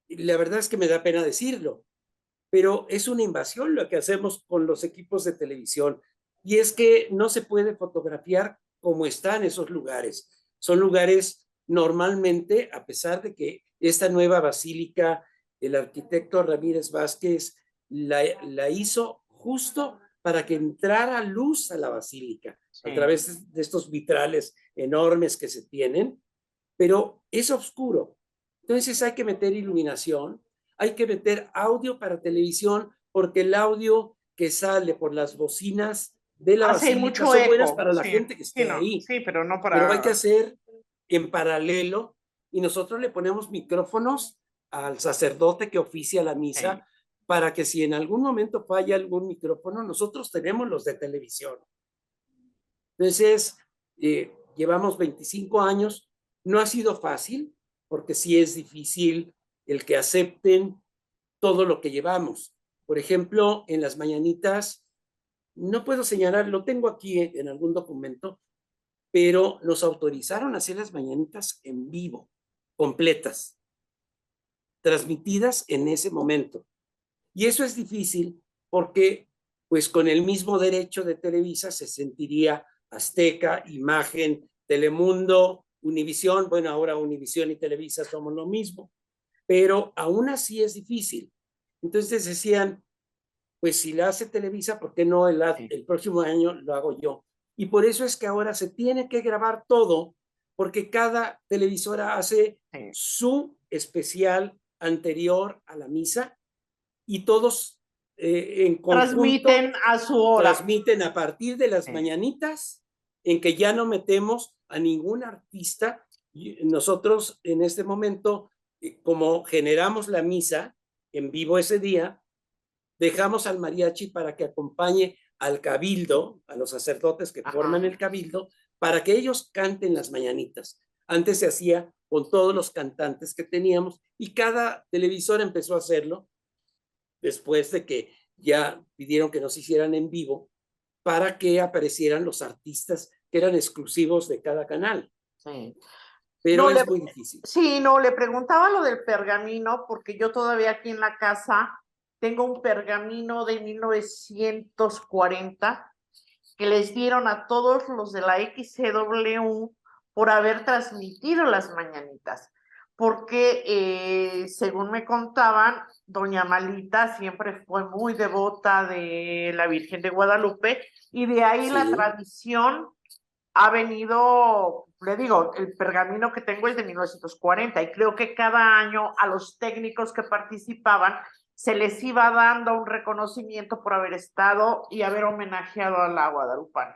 S2: la verdad es que me da pena decirlo, pero es una invasión lo que hacemos con los equipos de televisión. Y es que no se puede fotografiar como están esos lugares. Son lugares normalmente, a pesar de que esta nueva basílica, el arquitecto Ramírez Vázquez la hizo justo para que entrara luz a la basílica, a través de estos vitrales enormes que se tienen, pero es oscuro. Entonces hay que meter iluminación, hay que meter audio para televisión, porque el audio que sale por las bocinas de la basílica
S1: mucho
S2: son
S1: eco.
S2: buenas para la gente que esté ahí.
S1: Sí, pero no para...
S2: Pero hay que hacer en paralelo y nosotros le ponemos micrófonos al sacerdote que oficia la misa para que si en algún momento falla algún micrófono, nosotros tenemos los de televisión. Entonces, llevamos 25 años. No ha sido fácil, porque sí es difícil el que acepten todo lo que llevamos. Por ejemplo, en las mañanitas, no puedo señalar, lo tengo aquí en algún documento, pero nos autorizaron a hacer las mañanitas en vivo, completas, transmitidas en ese momento. Y eso es difícil porque, pues, con el mismo derecho de Televisa se sentiría Azteca, Imagen, Telemundo, Univisión. Bueno, ahora Univisión y Televisa somos lo mismo, pero aún así es difícil. Entonces decían, pues si la hace Televisa, ¿por qué no el próximo año lo hago yo? Y por eso es que ahora se tiene que grabar todo, porque cada televisora hace su especial anterior a la misa y todos en conjunto
S1: transmiten a su hora.
S2: Transmiten a partir de las mañanitas, en que ya no metemos a ningún artista. Nosotros en este momento, como generamos la misa en vivo ese día, dejamos al mariachi para que acompañe al cabildo, a los sacerdotes que forman el cabildo, para que ellos canten las mañanitas. Antes se hacía con todos los cantantes que teníamos y cada televisor empezó a hacerlo después de que ya pidieron que nos hicieran en vivo para que aparecieran los artistas que eran exclusivos de cada canal.
S1: Sí.
S2: Pero es muy difícil.
S1: Sí, no, le preguntaba lo del pergamino porque yo todavía aquí en la casa tengo un pergamino de 1940 que les dieron a todos los de la XCW por haber transmitido las mañanitas. Porque, según me contaban, doña Malita siempre fue muy devota de la Virgen de Guadalupe y de ahí la tradición ha venido le digo, el pergamino que tengo es de 1940 y creo que cada año a los técnicos que participaban se les iba dando un reconocimiento por haber estado y haber homenajeado a la guadalupana.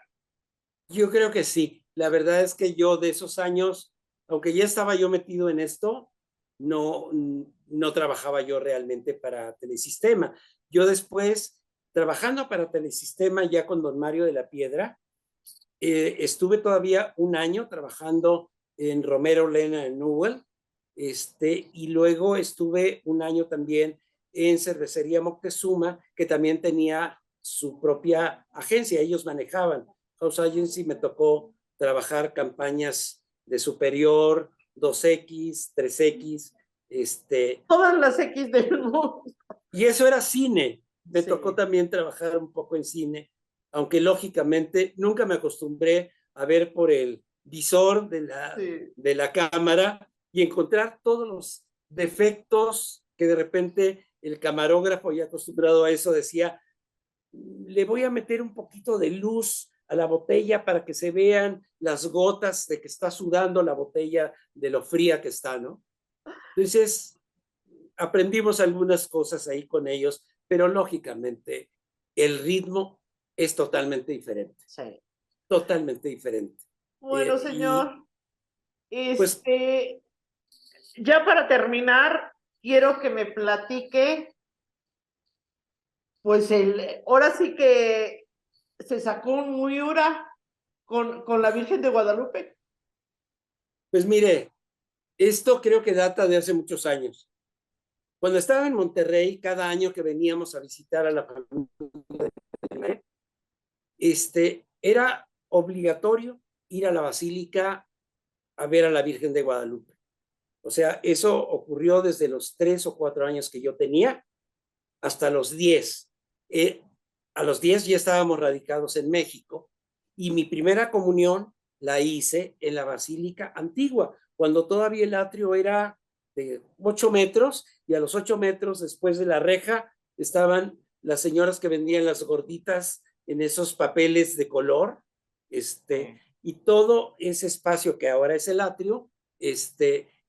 S2: Yo creo que sí. La verdad es que yo de esos años, aunque ya estaba yo metido en esto, no trabajaba yo realmente para Telesistema. Yo después, trabajando para Telesistema ya con don Mario de la Piedra, estuve todavía un año trabajando en Romero Lena en Newell, y luego estuve un año también en Cervecería Moctezuma, que también tenía su propia agencia, ellos manejaban. House Agency me tocó trabajar campañas de Superior, 2X, 3X,
S1: Todas las X del mundo.
S2: y eso era cine. Me
S1: Sí.
S2: tocó también trabajar un poco en cine, aunque lógicamente nunca me acostumbré a ver por el visor de la cámara y encontrar todos los defectos que de repente el camarógrafo, ya acostumbrado a eso, decía, le voy a meter un poquito de luz a la botella para que se vean las gotas de que está sudando la botella de lo fría que está, ¿no? Entonces, aprendimos algunas cosas ahí con ellos, pero lógicamente el ritmo es totalmente diferente.
S1: Sí.
S2: Totalmente diferente.
S1: Bueno, señor,
S2: pues,
S1: ya para terminar, quiero que me platique, pues ahora sí que se sacó un Miura con la Virgen de Guadalupe.
S2: Pues mire, esto creo que data de hace muchos años. Cuando estaba en Monterrey, cada año que veníamos a visitar a la familia, era obligatorio ir a la basílica a ver a la Virgen de Guadalupe. O sea, eso ocurrió desde los 3 o 4 años que yo tenía hasta los 10. A los 10 ya estábamos radicados en México y mi primera comunión la hice en la Basílica Antigua, cuando todavía el atrio era de 8 metros y a los 8 metros después de la reja estaban las señoras que vendían las gorditas en esos papeles de color, y todo ese espacio que ahora es el atrio,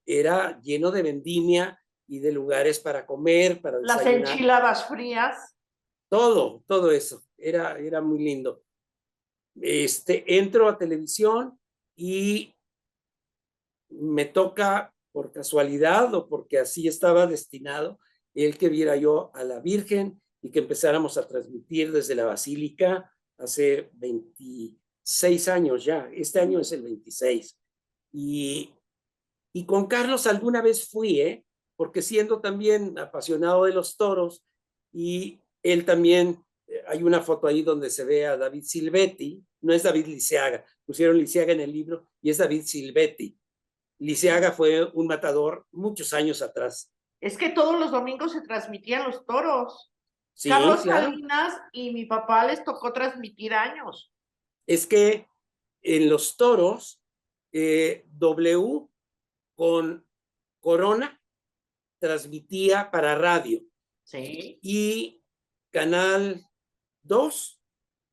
S2: era lleno de vendimia y de lugares para comer, para
S1: Las
S2: desayunar.
S1: enchiladas frías.
S2: Todo eso, era muy lindo. Entro a televisión y me toca por casualidad o porque así estaba destinado el que viera yo a la Virgen y que empezáramos a transmitir desde la Basílica hace 26 años ya. Este año es el 26. Y con Carlos alguna vez fui, porque siendo también apasionado de los toros, y él también, hay una foto ahí donde se ve a David Silvetti, no es David Lisiaga, pusieron Lisiaga en el libro y es David Silvetti. Lisiaga fue un matador muchos años atrás.
S1: Es que todos los domingos se transmitían los toros.
S2: Sí,
S1: Carlos
S2: claro.
S1: Salinas y mi papá les tocó transmitir años.
S2: Es que en los toros, W con Corona transmitía para radio.
S1: Sí.
S2: Y Canal 2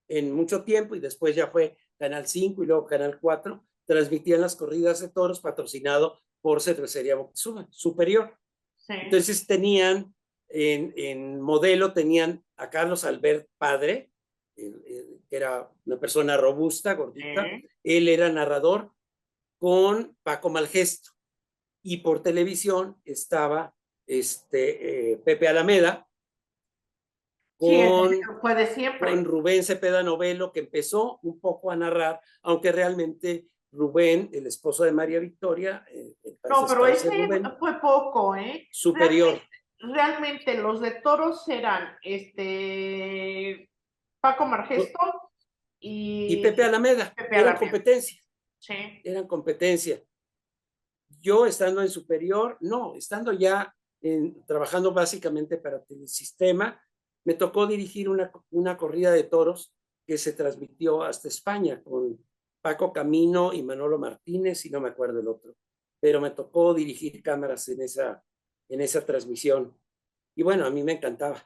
S2: en mucho tiempo, y después ya fue Canal 5 y luego Canal 4, transmitían las corridas de toros patrocinado por Cervecería Moctezuma, Superior.
S1: Sí.
S2: Entonces tenían, en modelo tenían a Carlos Albert Padre, que era una persona robusta, gordita. Él era narrador con Paco Malgesto. Y por televisión estaba Pepe Alameda con,
S1: fue de siempre.
S2: Con Rubén Cepeda Novelo, que empezó un poco a narrar, aunque realmente Rubén, el esposo de María Victoria,
S1: no, pero ese Rubén, fue poco,
S2: Superior.
S1: Realmente los de toros eran Paco Malgesto
S2: y Pepe Alameda. Eran competencia.
S1: Sí.
S2: Eran competencia. Yo estando en Superior, estando ya trabajando básicamente para Telesistema, me tocó dirigir una corrida de toros que se transmitió hasta España con Paco Camino y Manolo Martínez, y no me acuerdo el otro, pero me tocó dirigir cámaras en esa transmisión. Y bueno, a mí me encantaba.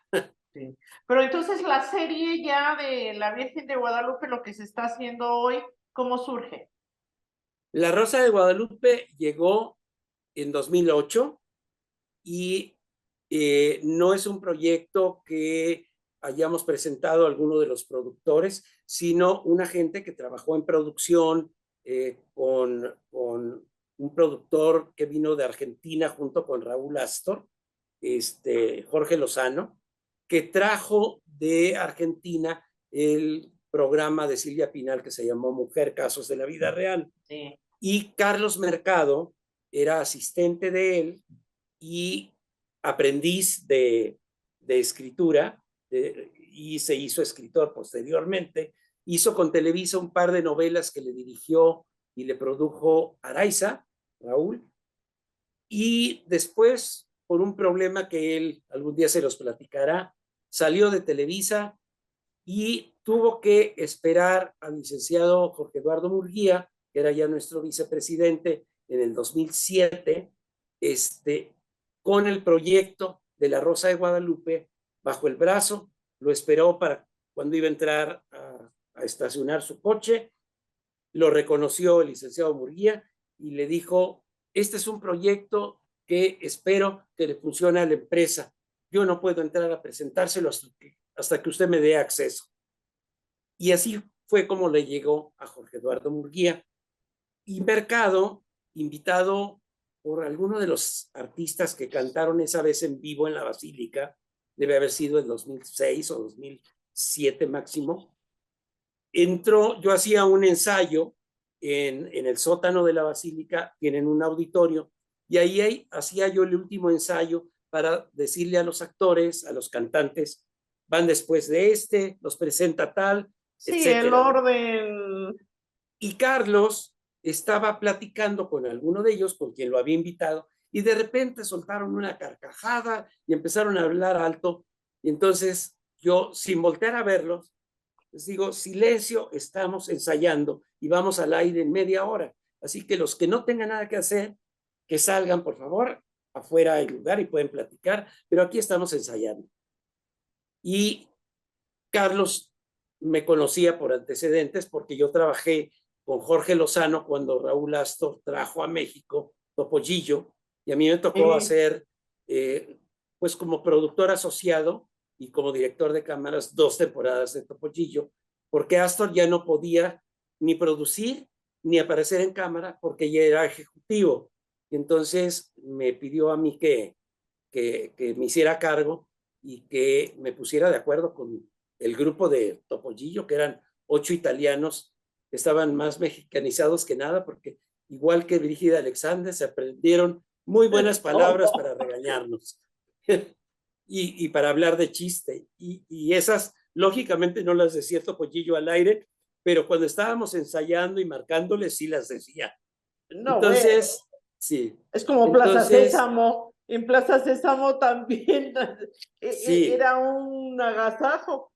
S1: Sí. Pero entonces la serie ya de la Virgen de Guadalupe, lo que se está haciendo hoy, ¿cómo surge?
S2: La Rosa de Guadalupe llegó en 2008 y no es un proyecto que hayamos presentado a alguno de los productores, sino una gente que trabajó en producción con un productor que vino de Argentina junto con Raúl Astor, Jorge Lozano, que trajo de Argentina el programa de Silvia Pinal que se llamó Mujer, Casos de la Vida Real.
S1: Sí.
S2: Y Carlos Mercado era asistente de él y aprendiz de escritura, y se hizo escritor posteriormente. Hizo con Televisa un par de novelas que le dirigió y le produjo Araiza, Raúl, y después, por un problema que él algún día se los platicará, salió de Televisa y tuvo que esperar al licenciado Jorge Eduardo Murguía, que era ya nuestro vicepresidente en el 2007, con el proyecto de La Rosa de Guadalupe bajo el brazo. Lo esperó para cuando iba a entrar a estacionar su coche. Lo reconoció el licenciado Murguía y le dijo: este es un proyecto que espero que le funcione a la empresa. Yo no puedo entrar a presentárselo hasta que usted me dé acceso. Y así fue como le llegó a Jorge Eduardo Murguía. Y Mercado, invitado por alguno de los artistas que cantaron esa vez en vivo en la Basílica, debe haber sido en 2006 o 2007 máximo, entró. Yo hacía un ensayo en el sótano de la Basílica, tienen un auditorio, y ahí hacía yo el último ensayo para decirle a los actores, a los cantantes: van después de los presenta tal,
S1: Sí,
S2: etcétera.
S1: el orden.
S2: Y Carlos estaba platicando con alguno de ellos, con quien lo había invitado, y de repente soltaron una carcajada y empezaron a hablar alto. Y entonces yo, sin voltear a verlos, les digo: silencio, estamos ensayando y vamos al aire en media hora. Así que los que no tengan nada que hacer, que salgan, por favor. Afuera hay lugar y pueden platicar, pero aquí estamos ensayando. Y Carlos me conocía por antecedentes porque yo trabajé con Jorge Lozano cuando Raúl Astor trajo a México Topollillo, y a mí me tocó hacer, pues como productor asociado y como director de cámaras, 2 temporadas de Topollillo, porque Astor ya no podía ni producir ni aparecer en cámara porque ya era ejecutivo. Y entonces me pidió a mí que me hiciera cargo y que me pusiera de acuerdo con el grupo de Topollillo, que eran 8 italianos, que estaban más mexicanizados que nada, porque igual que Brígida Alexander, se aprendieron muy buenas palabras para regañarnos y para hablar de chiste. Y esas, lógicamente, no las decía Topollillo al aire, pero cuando estábamos ensayando y marcándoles, sí las decía.
S1: No,
S2: entonces, sí.
S1: Es como Plaza Sésamo. En Plaza Sésamo también
S2: sí,
S1: era un agasajo.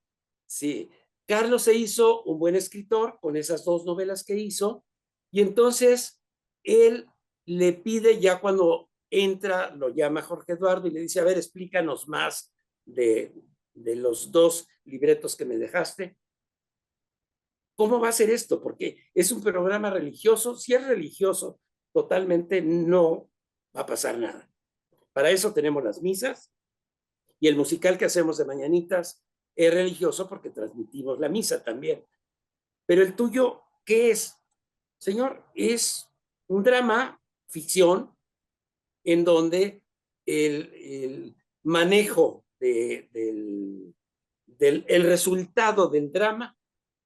S2: Sí, Carlos se hizo un buen escritor con esas 2 novelas que hizo, y entonces él le pide, ya cuando entra, lo llama Jorge Eduardo y le dice: a ver, explícanos más de los 2 libretos que me dejaste. ¿Cómo va a ser esto? Porque es un programa religioso. Si es religioso, totalmente no va a pasar nada. Para eso tenemos las misas, y el musical que hacemos de mañanitas es religioso porque transmitimos la misa también. Pero el tuyo, ¿qué es? Señor, es un drama, ficción, en donde el manejo el resultado del drama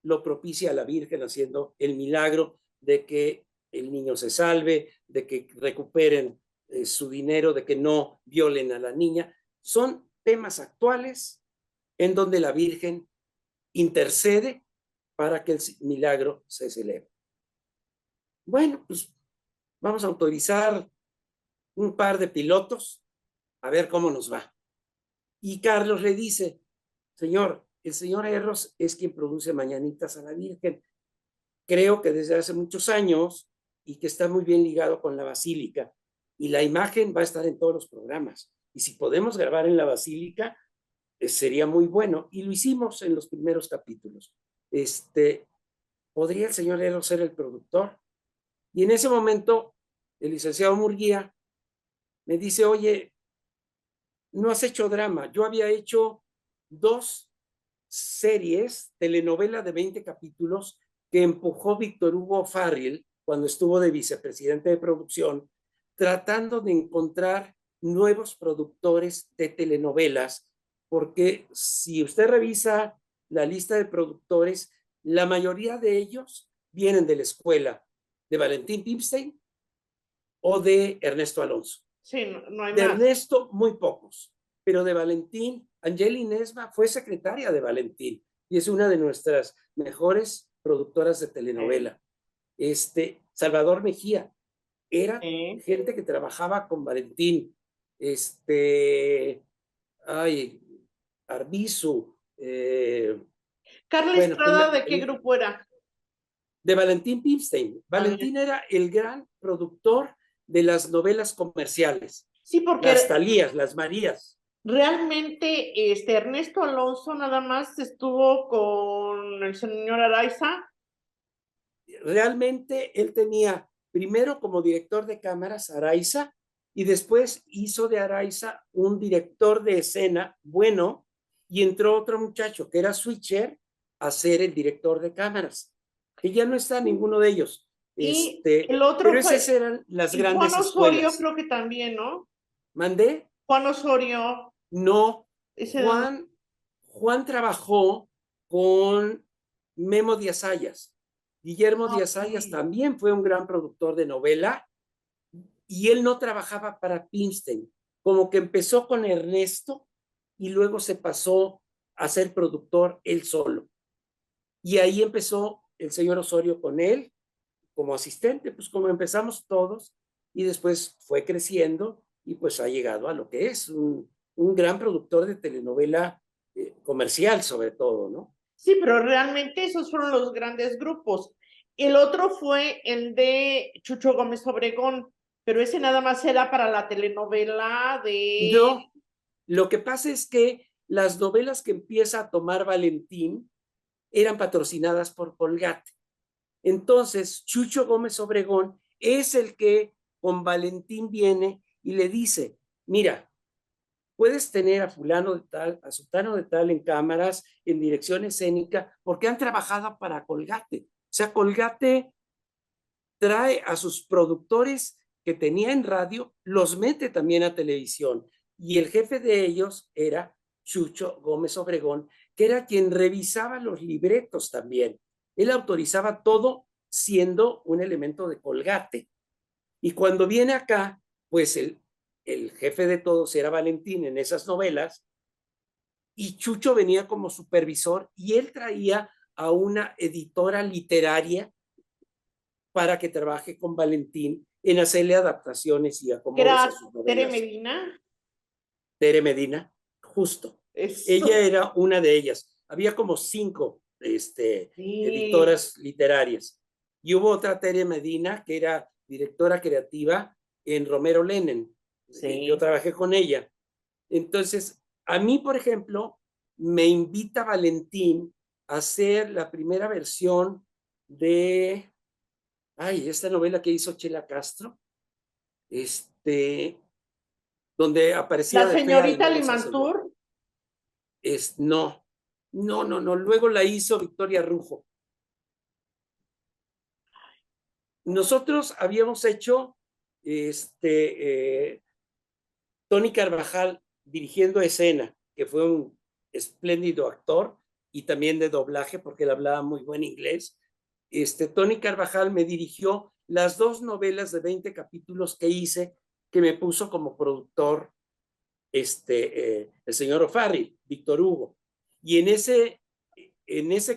S2: lo propicia la Virgen, haciendo el milagro de que el niño se salve, de que recuperen su dinero, de que no violen a la niña. Son temas actuales en donde la Virgen intercede para que el milagro se celebre. Bueno, pues vamos a autorizar un par de pilotos a ver cómo nos va. Y Carlos le dice: señor, el señor Erros es quien produce Mañanitas a la Virgen. Creo que desde hace muchos años, y que está muy bien ligado con la Basílica, y la imagen va a estar en todos los programas. Y si podemos grabar en la Basílica, sería muy bueno. Y lo hicimos en los primeros capítulos. ¿Podría el señor Erros ser el productor? Y en ese momento, el licenciado Murguía me dice, oye, no has hecho drama. Yo había hecho 2 series, telenovela de 20 capítulos, que empujó Víctor Hugo Farril cuando estuvo de vicepresidente de producción, tratando de encontrar nuevos productores de telenovelas, porque si usted revisa la lista de productores, la mayoría de ellos vienen de la escuela de Valentín Pimstein o de Ernesto Alonso.
S1: Sí, no hay
S2: De
S1: más.
S2: Ernesto, muy pocos, pero de Valentín, Angeli Nesma fue secretaria de Valentín y es una de nuestras mejores productoras de telenovela. Salvador Mejía era
S1: Sí.
S2: gente que trabajaba con Valentín. Arbizu,
S1: Carla
S2: bueno, pues
S1: Estrada, ¿de qué grupo era?
S2: de Valentín Pimstein. Valentín era el gran productor de las novelas comerciales,
S1: Sí, porque
S2: las Talías, las Marías.
S1: realmente Ernesto Alonso nada más estuvo con el señor Araiza.
S2: Realmente él tenía primero como director de cámaras Araiza y después hizo de Araiza un director de escena bueno y entró otro muchacho que era switcher a ser el director de cámaras, que ya no está ninguno de ellos.
S1: Y el otro
S2: pero esas
S1: fue,
S2: eran las
S1: y
S2: grandes
S1: Juan Osorio
S2: escuelas.
S1: creo que también, ¿no?
S2: ¿Mandé?
S1: Juan Osorio.
S2: No.
S1: Ese
S2: Juan trabajó con Memo Díaz Ayas. Guillermo Díaz Ayas también fue un gran productor de novela y él no trabajaba para Pimstein, como que empezó con Ernesto y luego se pasó a ser productor él solo. Y ahí empezó el señor Osorio con él como asistente, pues como empezamos todos, y después fue creciendo y pues ha llegado a lo que es un gran productor de telenovela comercial sobre todo, ¿no?
S1: Sí, pero realmente esos fueron los grandes grupos. El otro fue el de Chucho Gómez Obregón, pero ese nada más era para la telenovela de...
S2: No, lo que pasa es que las novelas que empieza a tomar Valentín eran patrocinadas por Colgate. Entonces, Chucho Gómez Obregón es el que con Valentín viene y le dice, mira, puedes tener a fulano de tal, a sutano de tal en cámaras, en dirección escénica, porque han trabajado para Colgate. O sea, Colgate trae a sus productores que tenía en radio, los mete también a televisión. Y el jefe de ellos era Chucho Gómez Obregón, que era quien revisaba los libretos también. Él autorizaba todo siendo un elemento de Colgate. Y cuando viene acá, pues el jefe de todos era Valentín en esas novelas, y Chucho venía como supervisor y él traía a una editora literaria para que trabaje con Valentín en hacerle adaptaciones y
S1: que
S2: acomodes a
S1: era
S2: sus
S1: Tere
S2: novelas.
S1: Medina.
S2: Tere Medina, justo.
S1: Eso.
S2: Ella era una de ellas. Había como 5
S1: Sí.
S2: editoras literarias. Y hubo otra Tere Medina que era directora creativa en Romero Lenen.
S1: Sí.
S2: Yo trabajé con ella. Entonces, a mí, por ejemplo, me invita Valentín a hacer la primera versión de esta novela que hizo Chela Castro, donde aparecía
S1: La
S2: de fea y
S1: señorita
S2: luego se hace guapa.
S1: Limantur.
S2: No. Luego la hizo Victoria Rufo. Nosotros habíamos hecho Tony Carvajal dirigiendo escena, que fue un espléndido actor y también de doblaje porque él hablaba muy buen inglés. Tony Carvajal me dirigió las 2 novelas de 20 capítulos que hice, que me puso como productor el señor O'Farrill, Víctor Hugo. Y en ese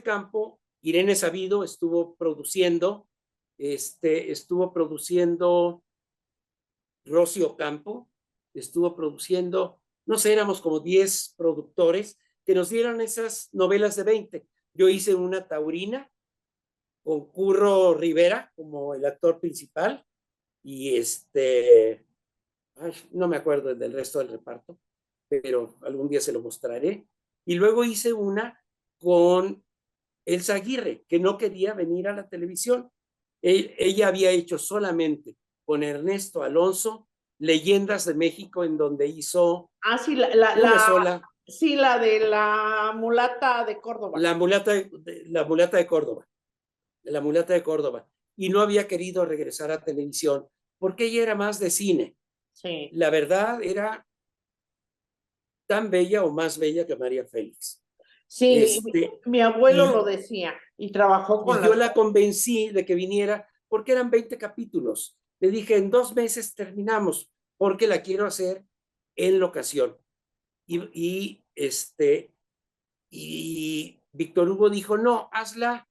S2: campo, Irene Sabido estuvo produciendo Rosy Ocampo, estuvo produciendo, no sé, éramos como 10 productores que nos dieron esas novelas de 20. Yo hice una Taurina con Curro Rivera como el actor principal y no me acuerdo del resto del reparto, pero algún día se lo mostraré. Y luego hice una con Elsa Aguirre, que no quería venir a la televisión. Ella había hecho solamente con Ernesto Alonso Leyendas de México, en donde hizo
S1: Ah, sí,
S2: una sola,
S1: sí, la de la mulata de Córdoba.
S2: la mulata de Córdoba, la mulata de Córdoba, y no había querido regresar a televisión porque ella era más de cine.
S1: Sí.
S2: La verdad, era tan bella o más bella que María Félix.
S1: Sí, mi abuelo
S2: y,
S1: lo decía y trabajó con
S2: y yo la convencí de que viniera porque eran 20 capítulos. Le dije, en 2 meses terminamos, porque la quiero hacer en locación. Y Víctor Hugo dijo, no, hazla.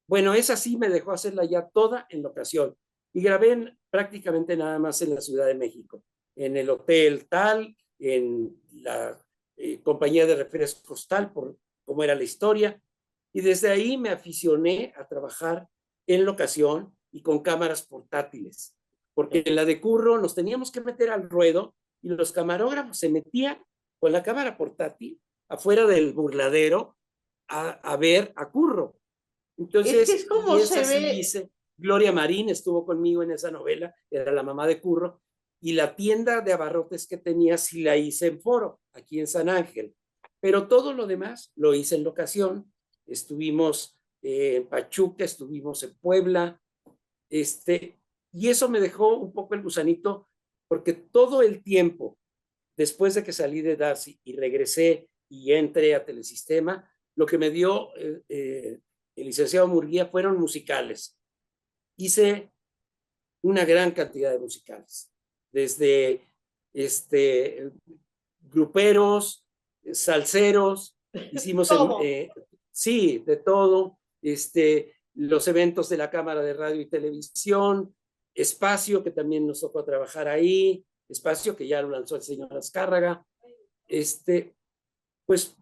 S2: Bueno, esa sí me dejó hacerla ya toda en locación. Y grabé prácticamente nada más en la Ciudad de México, en el hotel tal, en la compañía de refrescos tal, por cómo era la historia. Y desde ahí me aficioné a trabajar en locación y con cámaras portátiles, porque en la de Curro nos teníamos que meter al ruedo y los camarógrafos se metían con la cámara portátil afuera del burladero a ver a Curro.
S1: Es que
S2: Entonces,
S1: es como
S2: y
S1: se
S2: esa sí
S1: ve.
S2: hice. Gloria Marín estuvo conmigo en esa novela, era la mamá de Curro, y la tienda de abarrotes que tenía sí la hice en Foro, aquí en San Ángel. Pero todo lo demás lo hice en locación. Estuvimos en Pachuca, estuvimos en Puebla, y eso me dejó un poco el gusanito, porque todo el tiempo, después de que salí de Darcy y regresé y entré a Telesistema, lo que me dio el licenciado Murguía fueron musicales. Hice una gran cantidad de musicales, desde gruperos, salseros, hicimos sí, de todo, los eventos de la Cámara de Radio y Televisión, Espacio, que también nos tocó trabajar ahí, Espacio, que ya lo lanzó el señor Azcárraga. Pues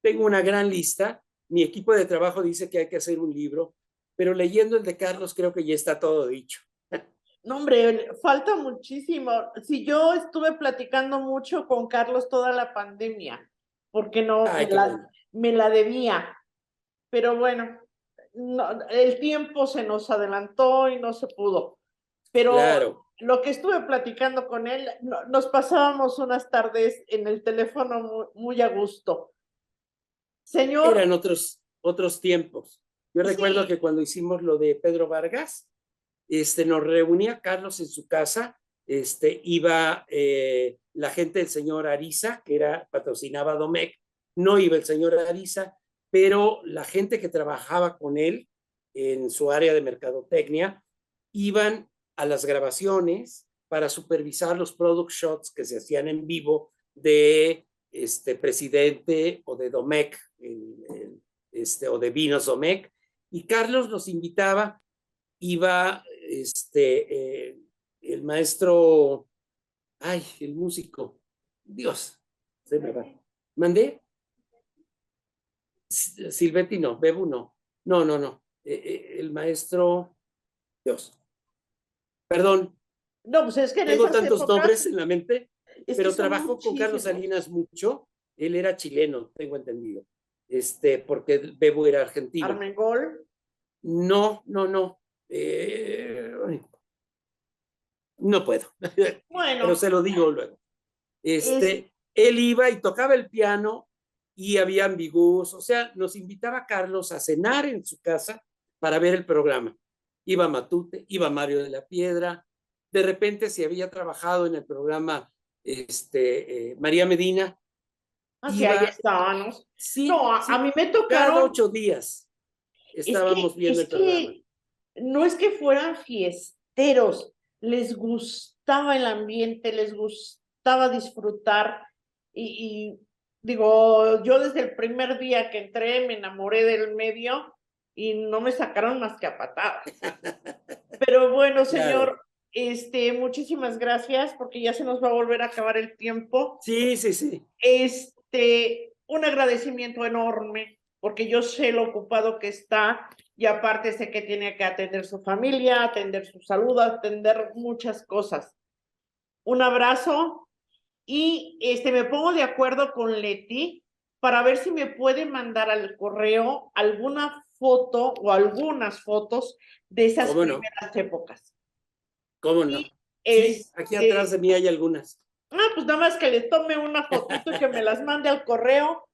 S2: tengo una gran lista. Mi equipo de trabajo dice que hay que hacer un libro, pero leyendo el de Carlos creo que ya está todo dicho.
S1: No, hombre, falta muchísimo. Si yo estuve platicando mucho con Carlos toda la pandemia, porque no,
S2: Ay, bueno.
S1: me la debía. Pero bueno, no, el tiempo se nos adelantó y no se pudo. Pero
S2: Claro.
S1: lo que estuve platicando con él, nos pasábamos unas tardes en el teléfono muy, muy a gusto. Señor.
S2: Eran otros tiempos. Yo recuerdo que cuando hicimos lo de Pedro Vargas, nos reunía Carlos en su casa, iba la gente del señor Ariza, que patrocinaba Domecq, no iba el señor Ariza, pero la gente que trabajaba con él en su área de mercadotecnia iban a las grabaciones para supervisar los product shots que se hacían en vivo de Presidente o de Domecq, o de Vinos Domecq, y Carlos nos invitaba. Iba el maestro, el músico, Dios, se me va. ¿Mandé? Silvetti no, Bebu no. No. El maestro, Dios. Perdón.
S1: No, pues es que
S2: tengo tantos nombres en la mente, pero trabajó con Carlos Salinas mucho. Él era chileno, tengo entendido. Porque Bebu era argentino.
S1: ¿Armengol?
S2: No. No puedo.
S1: Bueno.
S2: Pero se lo digo luego. Él iba y tocaba el piano y había ambigús, o sea, nos invitaba a Carlos a cenar en su casa para ver el programa. Iba Matute, iba Mario de la Piedra, de repente se había trabajado en el programa María Medina.
S1: Sí, ahí estábamos.
S2: Sí,
S1: no, a mí me tocaron.
S2: Cada 8 días estábamos viendo el programa.
S1: No es que fueran fiesteros, les gustaba el ambiente, les gustaba disfrutar y digo, yo desde el primer día que entré me enamoré del medio y no me sacaron más que a patadas. Pero bueno, señor, claro. Muchísimas gracias porque ya se nos va a volver a acabar el tiempo.
S2: Sí.
S1: Un agradecimiento enorme porque yo sé lo ocupado que está y aparte sé que tiene que atender su familia, atender su salud, atender muchas cosas. Un abrazo y me pongo de acuerdo con Leti para ver si me puede mandar al correo alguna foto o algunas fotos de esas
S2: ¿Cómo no?
S1: primeras épocas.
S2: ¿Cómo no?
S1: Y,
S2: Sí, aquí atrás de mí hay algunas.
S1: pues nada más que le tome una fotito y que me las mande al correo.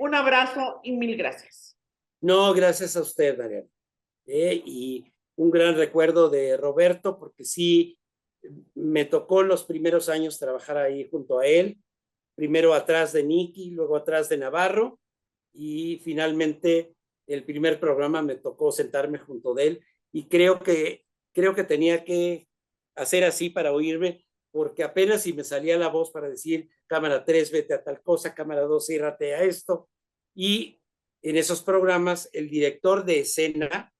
S1: Un abrazo y mil gracias.
S2: No, gracias a usted, Mariana. Y un gran recuerdo de Roberto, porque sí, me tocó los primeros años trabajar ahí junto a él, primero atrás de Nicky, luego atrás de Navarro, y finalmente el primer programa me tocó sentarme junto de él, y creo que tenía que hacer así para oírme, porque apenas si me salía la voz para decir, cámara 3, vete a tal cosa, cámara 2, ciérrate a esto, y en esos programas el director de escena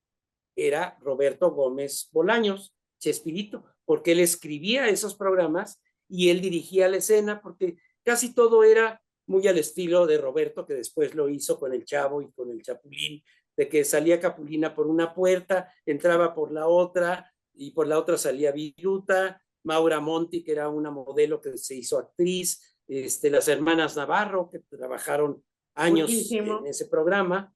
S2: era Roberto Gómez Bolaños, Chespirito, porque él escribía esos programas y él dirigía la escena, porque casi todo era muy al estilo de Roberto, que después lo hizo con el Chavo y con el Chapulín, de que salía Capulina por una puerta, entraba por la otra, y por la otra salía Viruta, Maura Monti, que era una modelo que se hizo actriz, las hermanas Navarro, que trabajaron años
S1: Buenísimo.
S2: en ese programa,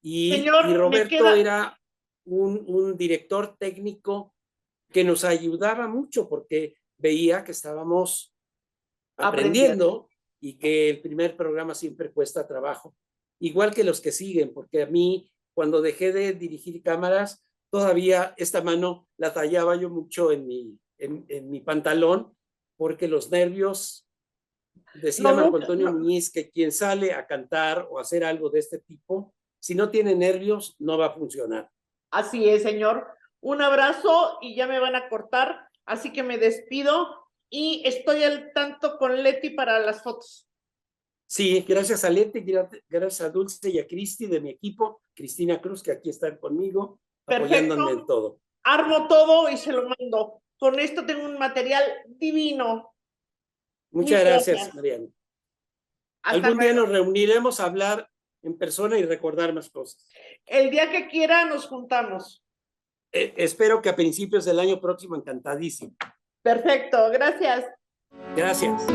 S2: y
S1: Señor, me
S2: Roberto
S1: queda...
S2: era un director técnico que nos ayudaba mucho porque veía que estábamos aprendiendo y que el primer programa siempre cuesta trabajo, igual que los que siguen, porque a mí cuando dejé de dirigir cámaras, todavía esta mano la tallaba yo mucho en mi pantalón, porque los nervios, decía Marco Antonio Muñiz, que quien sale a cantar o hacer algo de este tipo, si no tiene nervios, no va a funcionar.
S1: Así es, señor. Un abrazo y ya me van a cortar, así que me despido y estoy al tanto con Leti para las fotos.
S2: Sí, gracias a Leti, gracias a Dulce y a Cristi de mi equipo, Cristina Cruz, que aquí están conmigo, apoyándome en todo.
S1: Armo todo y se lo mando. Con esto tengo un material divino.
S2: Muchas gracias, Mariana. Algún día nos reuniremos a hablar en persona y recordar más cosas.
S1: El día que quiera nos juntamos.
S2: Espero que a principios del año próximo, encantadísimo.
S1: Perfecto, gracias.
S2: Gracias.